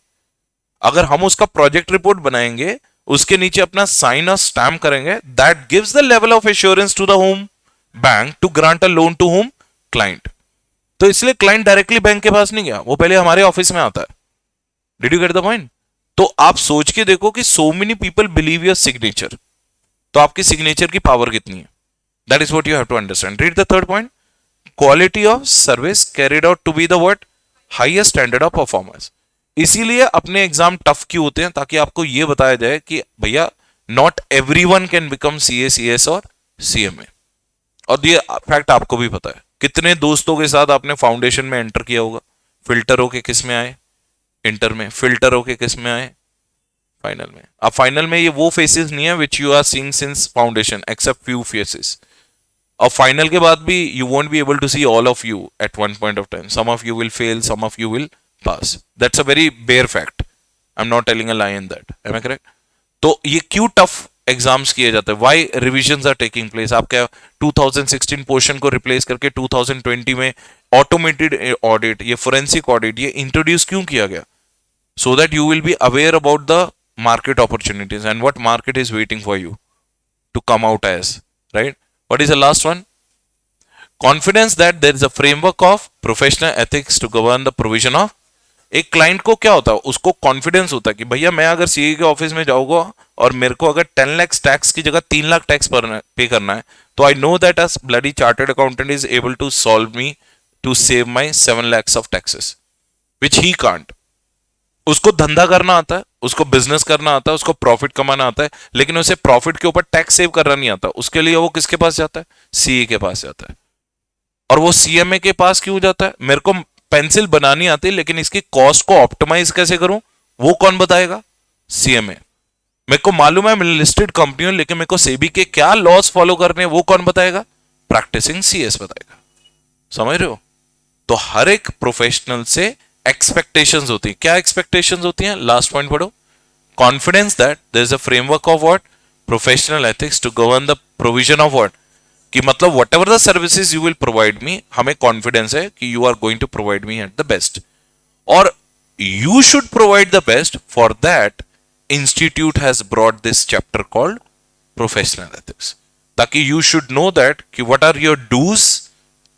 अगर हम उसका प्रोजेक्ट रिपोर्ट बनाएंगे उसके नीचे अपना साइन और स्टैम्प करेंगे, that gives the level of assurance to the home bank to grant a loan to home client. तो इसलिए क्लाइंट डायरेक्टली बैंक के पास नहीं गया, वो पहले हमारे ऑफिस में आता है। Did you get the point? तो आप सोच के देखो कि so many people believe your signature, तो आपकी सिग्नेचर की पावर कितनी है। That is what you have to understand. Read the third point, quality of service carried out to be the what highest standard of performance. इसीलिए अपने exam tough क्यों होते हैं, ताकि आपको यह बताया जाए कि भैया not everyone can become CA, CS और सीएमए। और ये फैक्ट आपको भी पता है। कितने दोस्तों के साथ आपने फाउंडेशन में एंटर किया होगा, फिल्टर होके किस में आए, इंटर में, फिल्टर होके किस में आए, फाइनल में। अब फाइनल में ये वो फेसेस नहीं है which you are seeing since foundation, except few faces. और फाइनल के बाद भी you won't be able to see all of you at one point of time. Some of you will fail, some of you will pass. That's a very bare fact, I am not telling a lie in that, am I correct? तो ये क्यों tough exams किए जाते हैं, why revisions are taking place. आप क्या 2016 portion को replace करके 2020 में ऑटोमेटेड ऑडिट, ये फोरेंसिक ऑडिट, ये इंट्रोड्यूस क्यों किया गया? So that you will be aware about the market opportunities and what market is waiting for you to come out as, right? What is the last one? Confidence that there is a framework of professional ethics to govern the provision of। एक client को क्या होता है, उसको confidence होता है कि भैया मैं अगर सीए के ऑफिस में जाऊंगा और मेरे को अगर 10 लाख टैक्स की जगह 3 लाख टैक्स पे करना है, तो I know that a bloody chartered accountant is able to solve me to save my 7 lakhs of taxes which he can't. उसको धंधा करना आता है, उसको बिजनेस करना आता है, उसको प्रॉफिट कमाना आता है, लेकिन उसे प्रॉफिट के ऊपर टैक्स सेव करना नहीं आता। उसके लिए वो किसके पास जाता है? सीए के पास जाता है। और वो सीएमए के पास क्यों जाता है? मेरे को पेंसिल बनानी आती, लेकिन इसकी कॉस्ट को ऑप्टिमाइज कैसे करूं, वो कौन बताएगा? सीएमए। मेरे को मालूम है मैं लिस्टेड कंपनी हूं, लेकिन मेरे को सेबी के क्या लॉस फॉलो करने, वो कौन बताएगा? प्रैक्टिसिंग सीएस बताएगा। समझ रहे हो? तो हर एक प्रोफेशनल से एक्सपेक्टेशंस होती है। क्या एक्सपेक्टेशंस होती हैं? लास्ट पॉइंट पढ़ो, confidence that there is a framework of what professional ethics to govern the provision of what, कि मतलब whatever the services you will provide me, हमें कॉन्फिडेंस है कि you are going to provide me at the best, और you should provide the best. For that institute has brought this chapter called professional ethics, ताकि you should know that कि what are your do's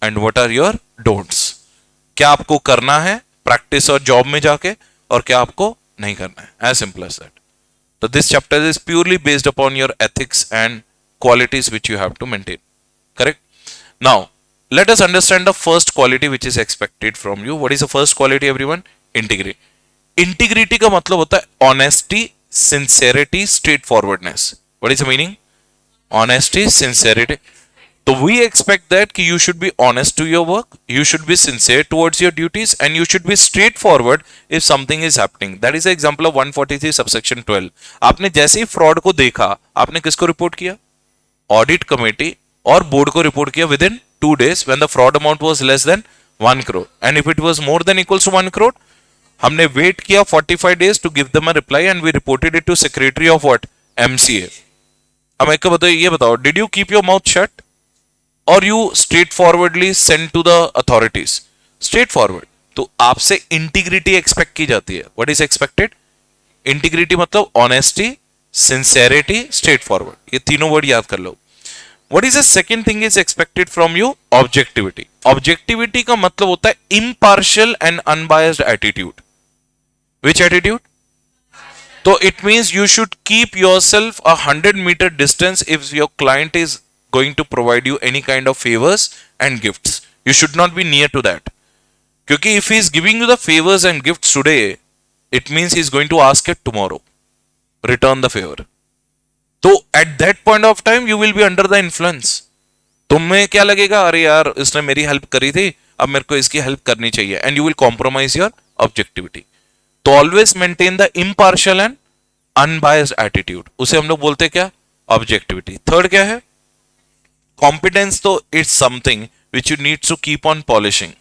and what are your don'ts. क्या आपको करना है practice और job में जाके, और क्या आपको नहीं करना है, एज सिंपल एज दैट। तो this chapter is purely based upon your ethics and qualities which you have to maintain, correct? Now let us understand the first quality which is expected from you. What is the first quality everyone? Integrity. Integrity का मतलब होता है honesty, sincerity, straightforwardness. What is the meaning? Honesty, sincerity. So we expect that कि you should be honest to your work, you should be sincere towards your duties, and you should be straightforward if something is happening. That is the example of 143 subsection 12. आपने जैसे ही fraud को देखा, आपने किसको report किया? Audit committee और board को report किया with in 2 days when the fraud amount was less than 1 crore, and if it was more than equals to 1 crore, हमने वेट किया 45 days to give them a reply and we reported it to secretary of what? MCA. अब एक बताओ, ये बताओ, did you keep your mouth shut or you straightforwardly send to the authorities? Straightforward. तो आपसे integrity expect की जाती है. What is expected? इंटीग्रिटी मतलब ऑनेस्टी, सिंसेरिटी, स्ट्रेट फॉरवर्ड. ये तीनों वर्ड याद कर लो. What is the second thing is expected from you? Objectivity. Objectivity का मतलब होता है impartial and unbiased attitude. Which attitude? So it means you should keep yourself 100-meter distance if your client is going to provide you any kind of favors and gifts. You should not be near to that. क्योंकि if he is giving you the favors and gifts today, it means he is going to ask it tomorrow. Return the favor. तो at that point of time you will be under the influence. तुम्हें क्या लगेगा, अरे यार इसने मेरी help करी थी, अब मेरे को इसकी हेल्प करनी चाहिए, and you will compromise your objectivity. तो always maintain the impartial and unbiased attitude. उसे हम लोग बोलते क्या? Objectivity. थर्ड क्या है? Competence. तो it's something which you need to keep on polishing.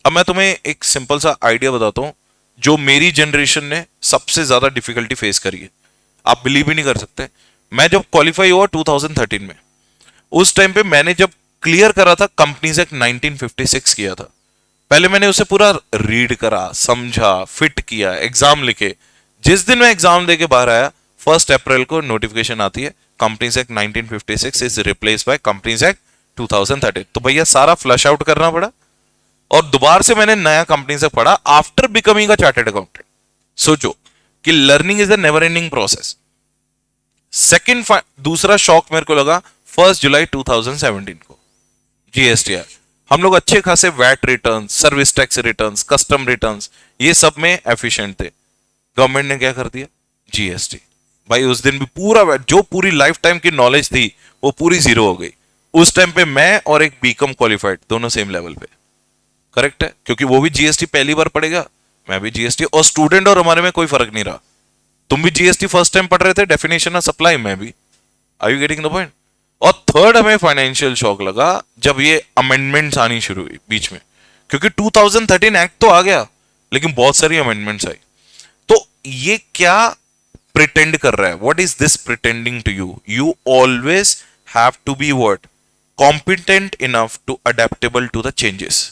अब मैं तुम्हें एक सिंपल सा आइडिया बताता हूं जो मेरी जनरेशन ने सबसे ज्यादा डिफिकल्टी फेस करी है. आप बिलीव ही नहीं कर सकते. मैं जब क्वालिफाई हुआ 2013 में, उस टाइम पे मैंने जब क्लियर करा था कंपनीज एक्ट 1956 किया था. पहले मैंने उसे पूरा रीड करा, समझा, फिट किया, एग्जाम लिखे. जिस दिन मैं एग्जाम देके बाहर आया, 1 अप्रैल को नोटिफिकेशन आती है, companies act 1956 is replace by companies act 2013। तो भैया सारा फ्लश आउट करना पड़ा और दोबारा से मैंने नया कंपनी से पढ़ा after becoming a chartered accountant. सोचो कि learning is a never ending process. Second दूसरा शॉक मेरे को लगा 1 जुलाई 2017 को जीएसटीआर। हम लोग अच्छे खासे VAT return, service tax return, custom return, ये सब में एफिशिएंट थे। गवर्नमेंट ने क्या कर दिया, जीएसटी। भाई उस दिन भी पूरा जो पूरी लाइफ टाइम की नॉलेज थी वो पूरी जीरो हो गई। उस टाइम पे मैं और एक बीकॉम क्वालिफाइड दोनों सेम लेवल पे, करेक्ट है, क्योंकि वो भी जीएसटी पहली बार पढ़ेगा, मैं भी जीएसटी, और स्टूडेंट और हमारे में कोई फर्क नहीं रहा। तुम भी जीएसटी फर्स्ट टाइम पढ़ रहे थे, डेफिनेशन ऑफ सप्लाई, मैं भी। Are you getting the point? और थर्ड हमें फाइनेंशियल शॉक लगा जब ये अमेंडमेंट्स आनी शुरू हुई बीच में, क्योंकि 2013 एक्ट तो आ गया लेकिन बहुत सारी अमेंडमेंट्स आई। तो ये क्या प्रिटेंड कर रहा है? What is this pretending to you? You always have to be what, competent enough to adaptable to the changes.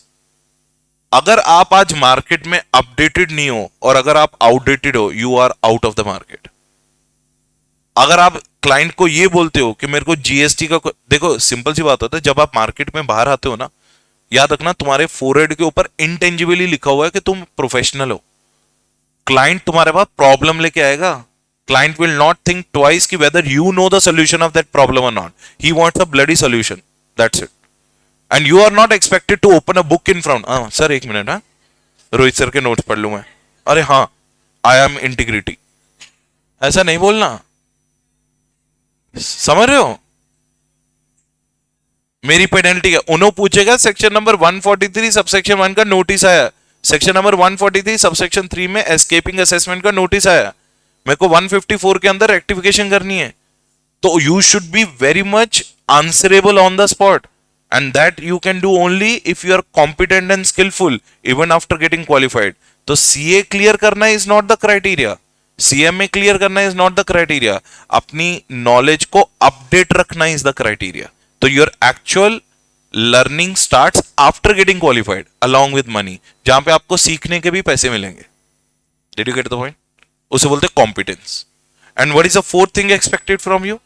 अगर आप आज मार्केट में अपडेटेड नहीं हो और अगर आप आउटडेटेड हो, you are out of the market. अगर आप क्लाइंट को ये बोलते हो कि मेरे को जीएसटी का, देखो सिंपल सी बात होता है, जब आप मार्केट में बाहर आते हो ना, याद रखना तुम्हारे फोरहेड के ऊपर इंटेंजिबली लिखा हुआ है कि तुम प्रोफेशनल हो। क्लाइंट तुम्हारे पास प्रॉब्लम लेके आएगा, client will not think twice कि whether you know the solution of that problem और not, he wants a bloody solution, that's it. And you are not expected to open a book in front, sir एक minute, हाँ Rohit sir के notes पढ़ लूं मैं, अरे हाँ I am integrity, ऐसा नहीं बोलना, समझ रहे हो? मेरी पेनल्टी है, उन्होंने पूछेगा सेक्शन नंबर 143 सबसेक्शन 1 का नोटिस आया, सेक्शन नंबर 143 सबसेक्शन 3 में एस्केपिंग असेसमेंट का नोटिस आया, मेरे को 154 के अंदर रेक्टिफिकेशन करनी है, तो you should be very much answerable on the spot, and that you can do only if you are competent and skillful even after getting qualified. तो CA क्लियर करना is not the criteria, CMA clear करना is not the criteria, अपनी knowledge को update रखना is the criteria. तो your actual learning starts after getting qualified along with money, जहां पे आपको सीखने के भी पैसे मिलेंगे। Did you get the point? उसे बोलते competence. And what is the fourth thing expected from you?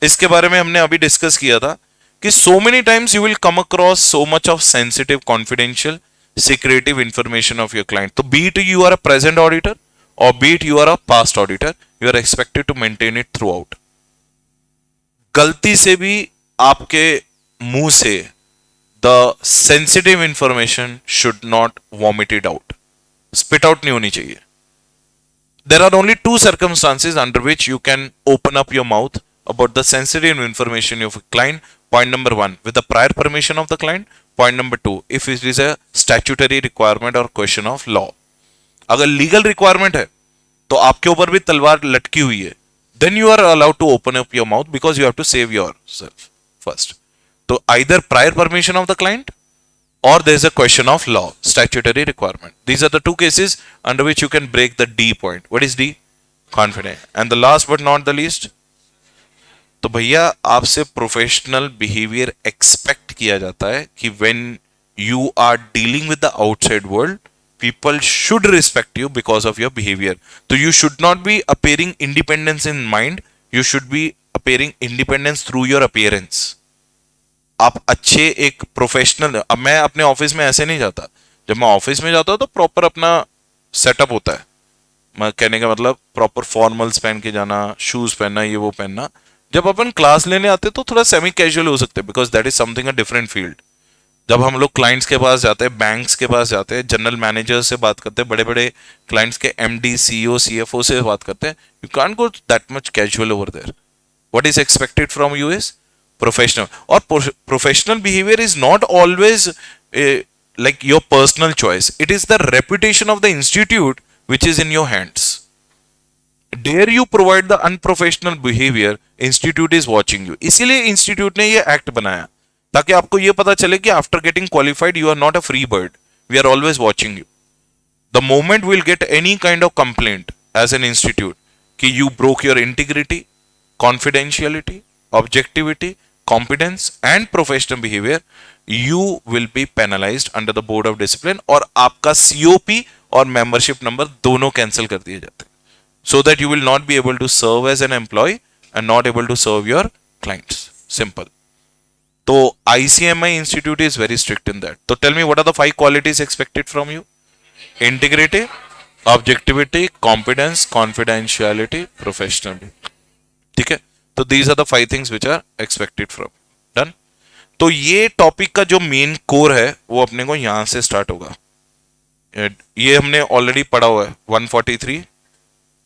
इसके बारे में हमने अभी डिस्कस किया था कि so many times you will come across so much of sensitive, confidential, secretive information of your client. तो be it you are a present auditor or be it you are a past auditor, you are expected to maintain it throughout. गलती से भी आपके मुंह से the sensitive information should not vomit it out, spit out नहीं होनी चाहिए. There are only two circumstances under which you can open up your mouth about the sensitive information of a client. Point number 1, with the prior permission of the client. Point number 2, if it is a statutory requirement or question of law. अगर legal requirement है तो आपके ऊपर भी तलवार लटकी हुई है, then you are allowed to open up your mouth because you have to save yourself first. तो either prior permission of the client or there is a question of law, statutory requirement. These are the two cases under which you can break the D point. What is D? Confident. And the last but not the least, तो भैया आपसे professional behaviour expect किया जाता है कि when you are dealing with the outside world, people should respect you because of your behaviour. तो you should not be appearing independence in mind, you should be appearing independence through your appearance. आप अच्छे एक professional, अब मैं अपने office में ऐसे नहीं जाता, जब मैं ऑफिस में जाता हूं तो प्रॉपर अपना सेटअप होता है. मैं कहने का मतलब प्रॉपर फॉर्मल्स पहन के जाना, शूज पहनना, ये वो पहनना. जब अपन क्लास लेने आते तो थोड़ा सेमी कैजुअल हो सकते हैं because that is something a different field. जब हम लोग क्लाइंट्स के पास जाते हैं, बैंक्स के पास जाते हैं, जनरल मैनेजर से बात करते हैं, बड़े बड़े क्लाइंट्स के एमडी, सीईओ, सीएफओ से बात करते हैं, you can't go that much casual over there. What is expected from you is professional. और professional behaviour is not always like your personal choice, it is the reputation of the institute which is in your hands. Dare you provide the unprofessional behavior, institute is watching you. इसीलिए institute ने ये act बनाया ताकि आपको ये पता चले कि after getting qualified you are not a free bird, we are always watching you. The moment we'll get any kind of complaint as an institute कि you broke your integrity, confidentiality, objectivity, competence and professional behavior, you will be penalized under the board of discipline और आपका COP और membership number दोनों cancel कर दिए जाते हैं. so that you will not be able to serve as an employee and not able to serve your clients. Simple. So ICMI Institute is very strict in that. So tell me, what are the 5 qualities expected from you? Integrity, objectivity, competence, confidentiality, professionalism. ठीक है? तो these are the 5 things which are expected from. Done? तो ये topic का जो main core है वो अपने को यहां से स्टार्ट होगा. ये हमने ऑलरेडी पढ़ा हुआ है 143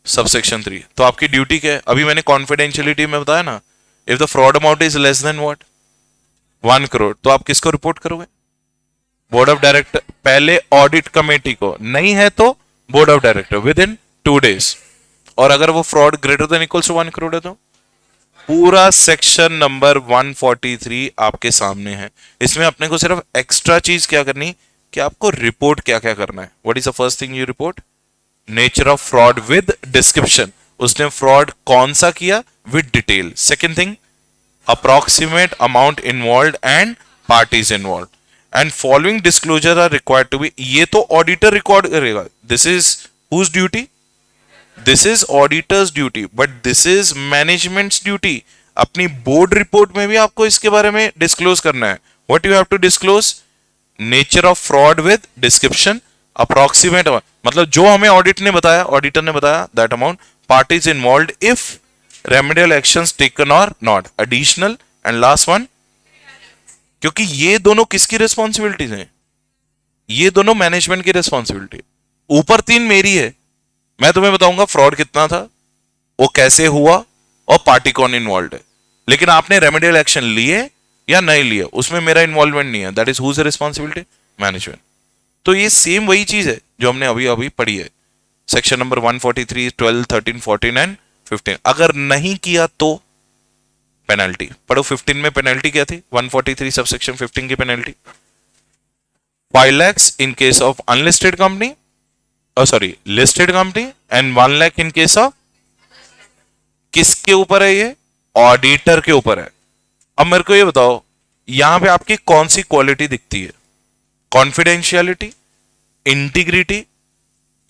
सबसेक्शन 3. तो आपकी ड्यूटी क्या है? अभी मैंने कॉन्फिडेंशियलिटी में बताया ना, if the fraud amount is less than what 1 crore, तो आप किसको रिपोर्ट करोगे? Board of director. पहले ऑडिट कमेटी को, नहीं है तो board of director within 2 days. और अगर वो fraud greater than equals to 1 crore है तो पूरा सेक्शन नंबर 143 आपके सामने है. इसमें अपने को सिर्फ एक्स्ट्रा चीज क्या करनी कि आपको रिपोर्ट क्या क्या करना है. What is the first thing you report? Nature of fraud with description. उसने फ्रॉड कौन सा किया with detail. Second thing, approximate amount involve and parties involve and following disclosure are required to be. ये तो ऑडिटर रिकॉर्ड करेगा. This is whose duty? This is auditor's duty, but this is management's duty. अपनी board report में भी आपको इसके बारे में डिस्क्लोज करना है. What you have to disclose? Nature of fraud with description, approximate, मतलब जो हमें ऑडिट ने बताया, ऑडिटर ने बताया, that amount, parties involve, if remedial actions taken और not, additional, and last one. क्योंकि ये दोनों किसकी रिस्पॉन्सिबिलिटीज हैं? ये दोनों मैनेजमेंट की रिस्पॉन्सिबिलिटी. ऊपर 3 मेरी है. मैं तुम्हें बताऊंगा फ्रॉड कितना था, वो कैसे हुआ और पार्टी कौन इन्वॉल्व है. लेकिन आपने रेमेडियल एक्शन लिए या नहीं लिए, उसमें मेरा इन्वॉल्वमेंट नहीं है. That is whose responsibility? Management. तो ये सेम वही चीज है जो हमने अभी अभी पढ़ी है. Section number 143, 12, 13, 14 and 15. अगर नहीं किया तो पेनल्टी. पढ़ो 15 में पेनल्टी क्या थी? 143 सब सेक्शन 15 की penalty 5 lakhs in case of unlisted company, sorry listed company, and 1 lakh in case of, किसके ऊपर है ये? ऑडिटर के ऊपर है. अब मेरे को ये बताओ, यहां पे आपकी कौन सी क्वालिटी दिखती है? कॉन्फिडेंशियलिटी, इंटीग्रिटी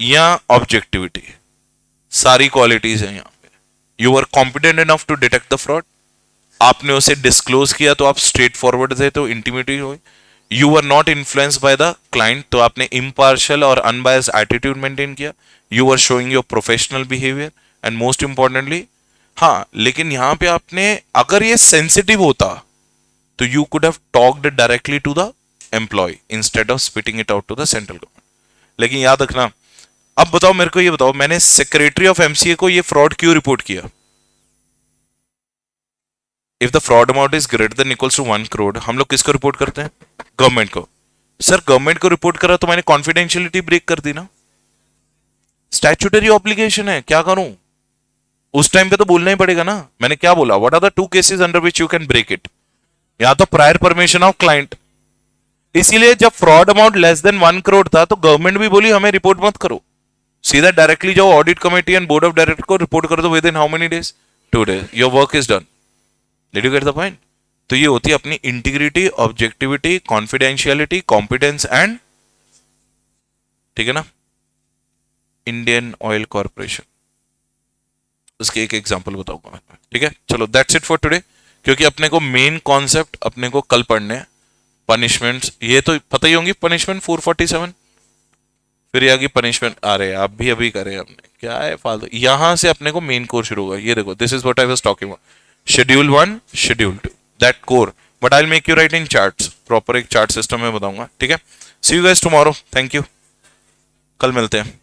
या ऑब्जेक्टिविटी? सारी क्वालिटीज हैं यहां पे. You are competent enough to detect the fraud. आपने उसे डिस्क्लोज किया तो आप स्ट्रेट फॉरवर्ड थे, तो इंटीग्रिटी हुई. You are not influence by the client, तो आपने इम्पार्शियल और अनबायस्ड एटीट्यूड मेंटेन किया. You are showing your professional behaviour, and most importantly, हाँ, लेकिन यहां पे आपने, अगर ये सेंसिटिव होता तो you could have talked directly to the employ instead of spitting it out to the central government. लेकिन याद रखना. अब बताओ मेरे को ये बताओ, मैंने सेक्रेटरी ऑफ एमसीए को ये फ्रॉड क्यों रिपोर्ट किया? If the fraud amount is greater than equals to 1 crore, हम लोग किसको रिपोर्ट करते हैं? गवर्नमेंट को. सर गवर्नमेंट को रिपोर्ट करा तो मैंने कॉन्फिडेंशियलिटी ब्रेक कर दी ना. स्टैट्यूटरी ऑब्लिगेशन है, क्या करूं? उस टाइम पे तो बोलना ही पड़ेगा ना. मैंने क्या बोला? What are the 2 cases under which you can break it? या तो प्रायर परमिशन ऑफ क्लाइंट. इसीलिए जब fraud amount less than 1 crore था तो गवर्नमेंट भी बोली हमें रिपोर्ट मत करो, सीधा डायरेक्टली जाओ audit committee and board of director को रिपोर्ट कर दो with in how many days? 2 days. Your work is done. Did you get the point? तो ये होती है अपनी integrity, objectivity, confidentiality, competence and, ठीक है ना, इंडियन ऑयल कॉर्पोरेशन. उसके एक एग्जांपल बताऊंगा मैं. ठीक है, चलो दैट्स इट फॉर टुडे. क्योंकि अपने को मेन कॉन्सेप्ट अपने को कल पढ़ने हैं. पनिशमेंट्स ये तो पता ही होंगी. पनिशमेंट 447, फिर आगे पनिशमेंट आ रहे हैं. आप भी अभी करे हमने, क्या है फालतू. यहां से अपने को मेन कोर्स शुरू होगा. ये देखो, this is what I was talking about. Schedule 1, schedule 2, that core. But I will make you write in charts. Proper एक चार्ट सिस्टम में बताऊंगा. ठीक है. See you guys tomorrow. Thank you. कल मिलते हैं.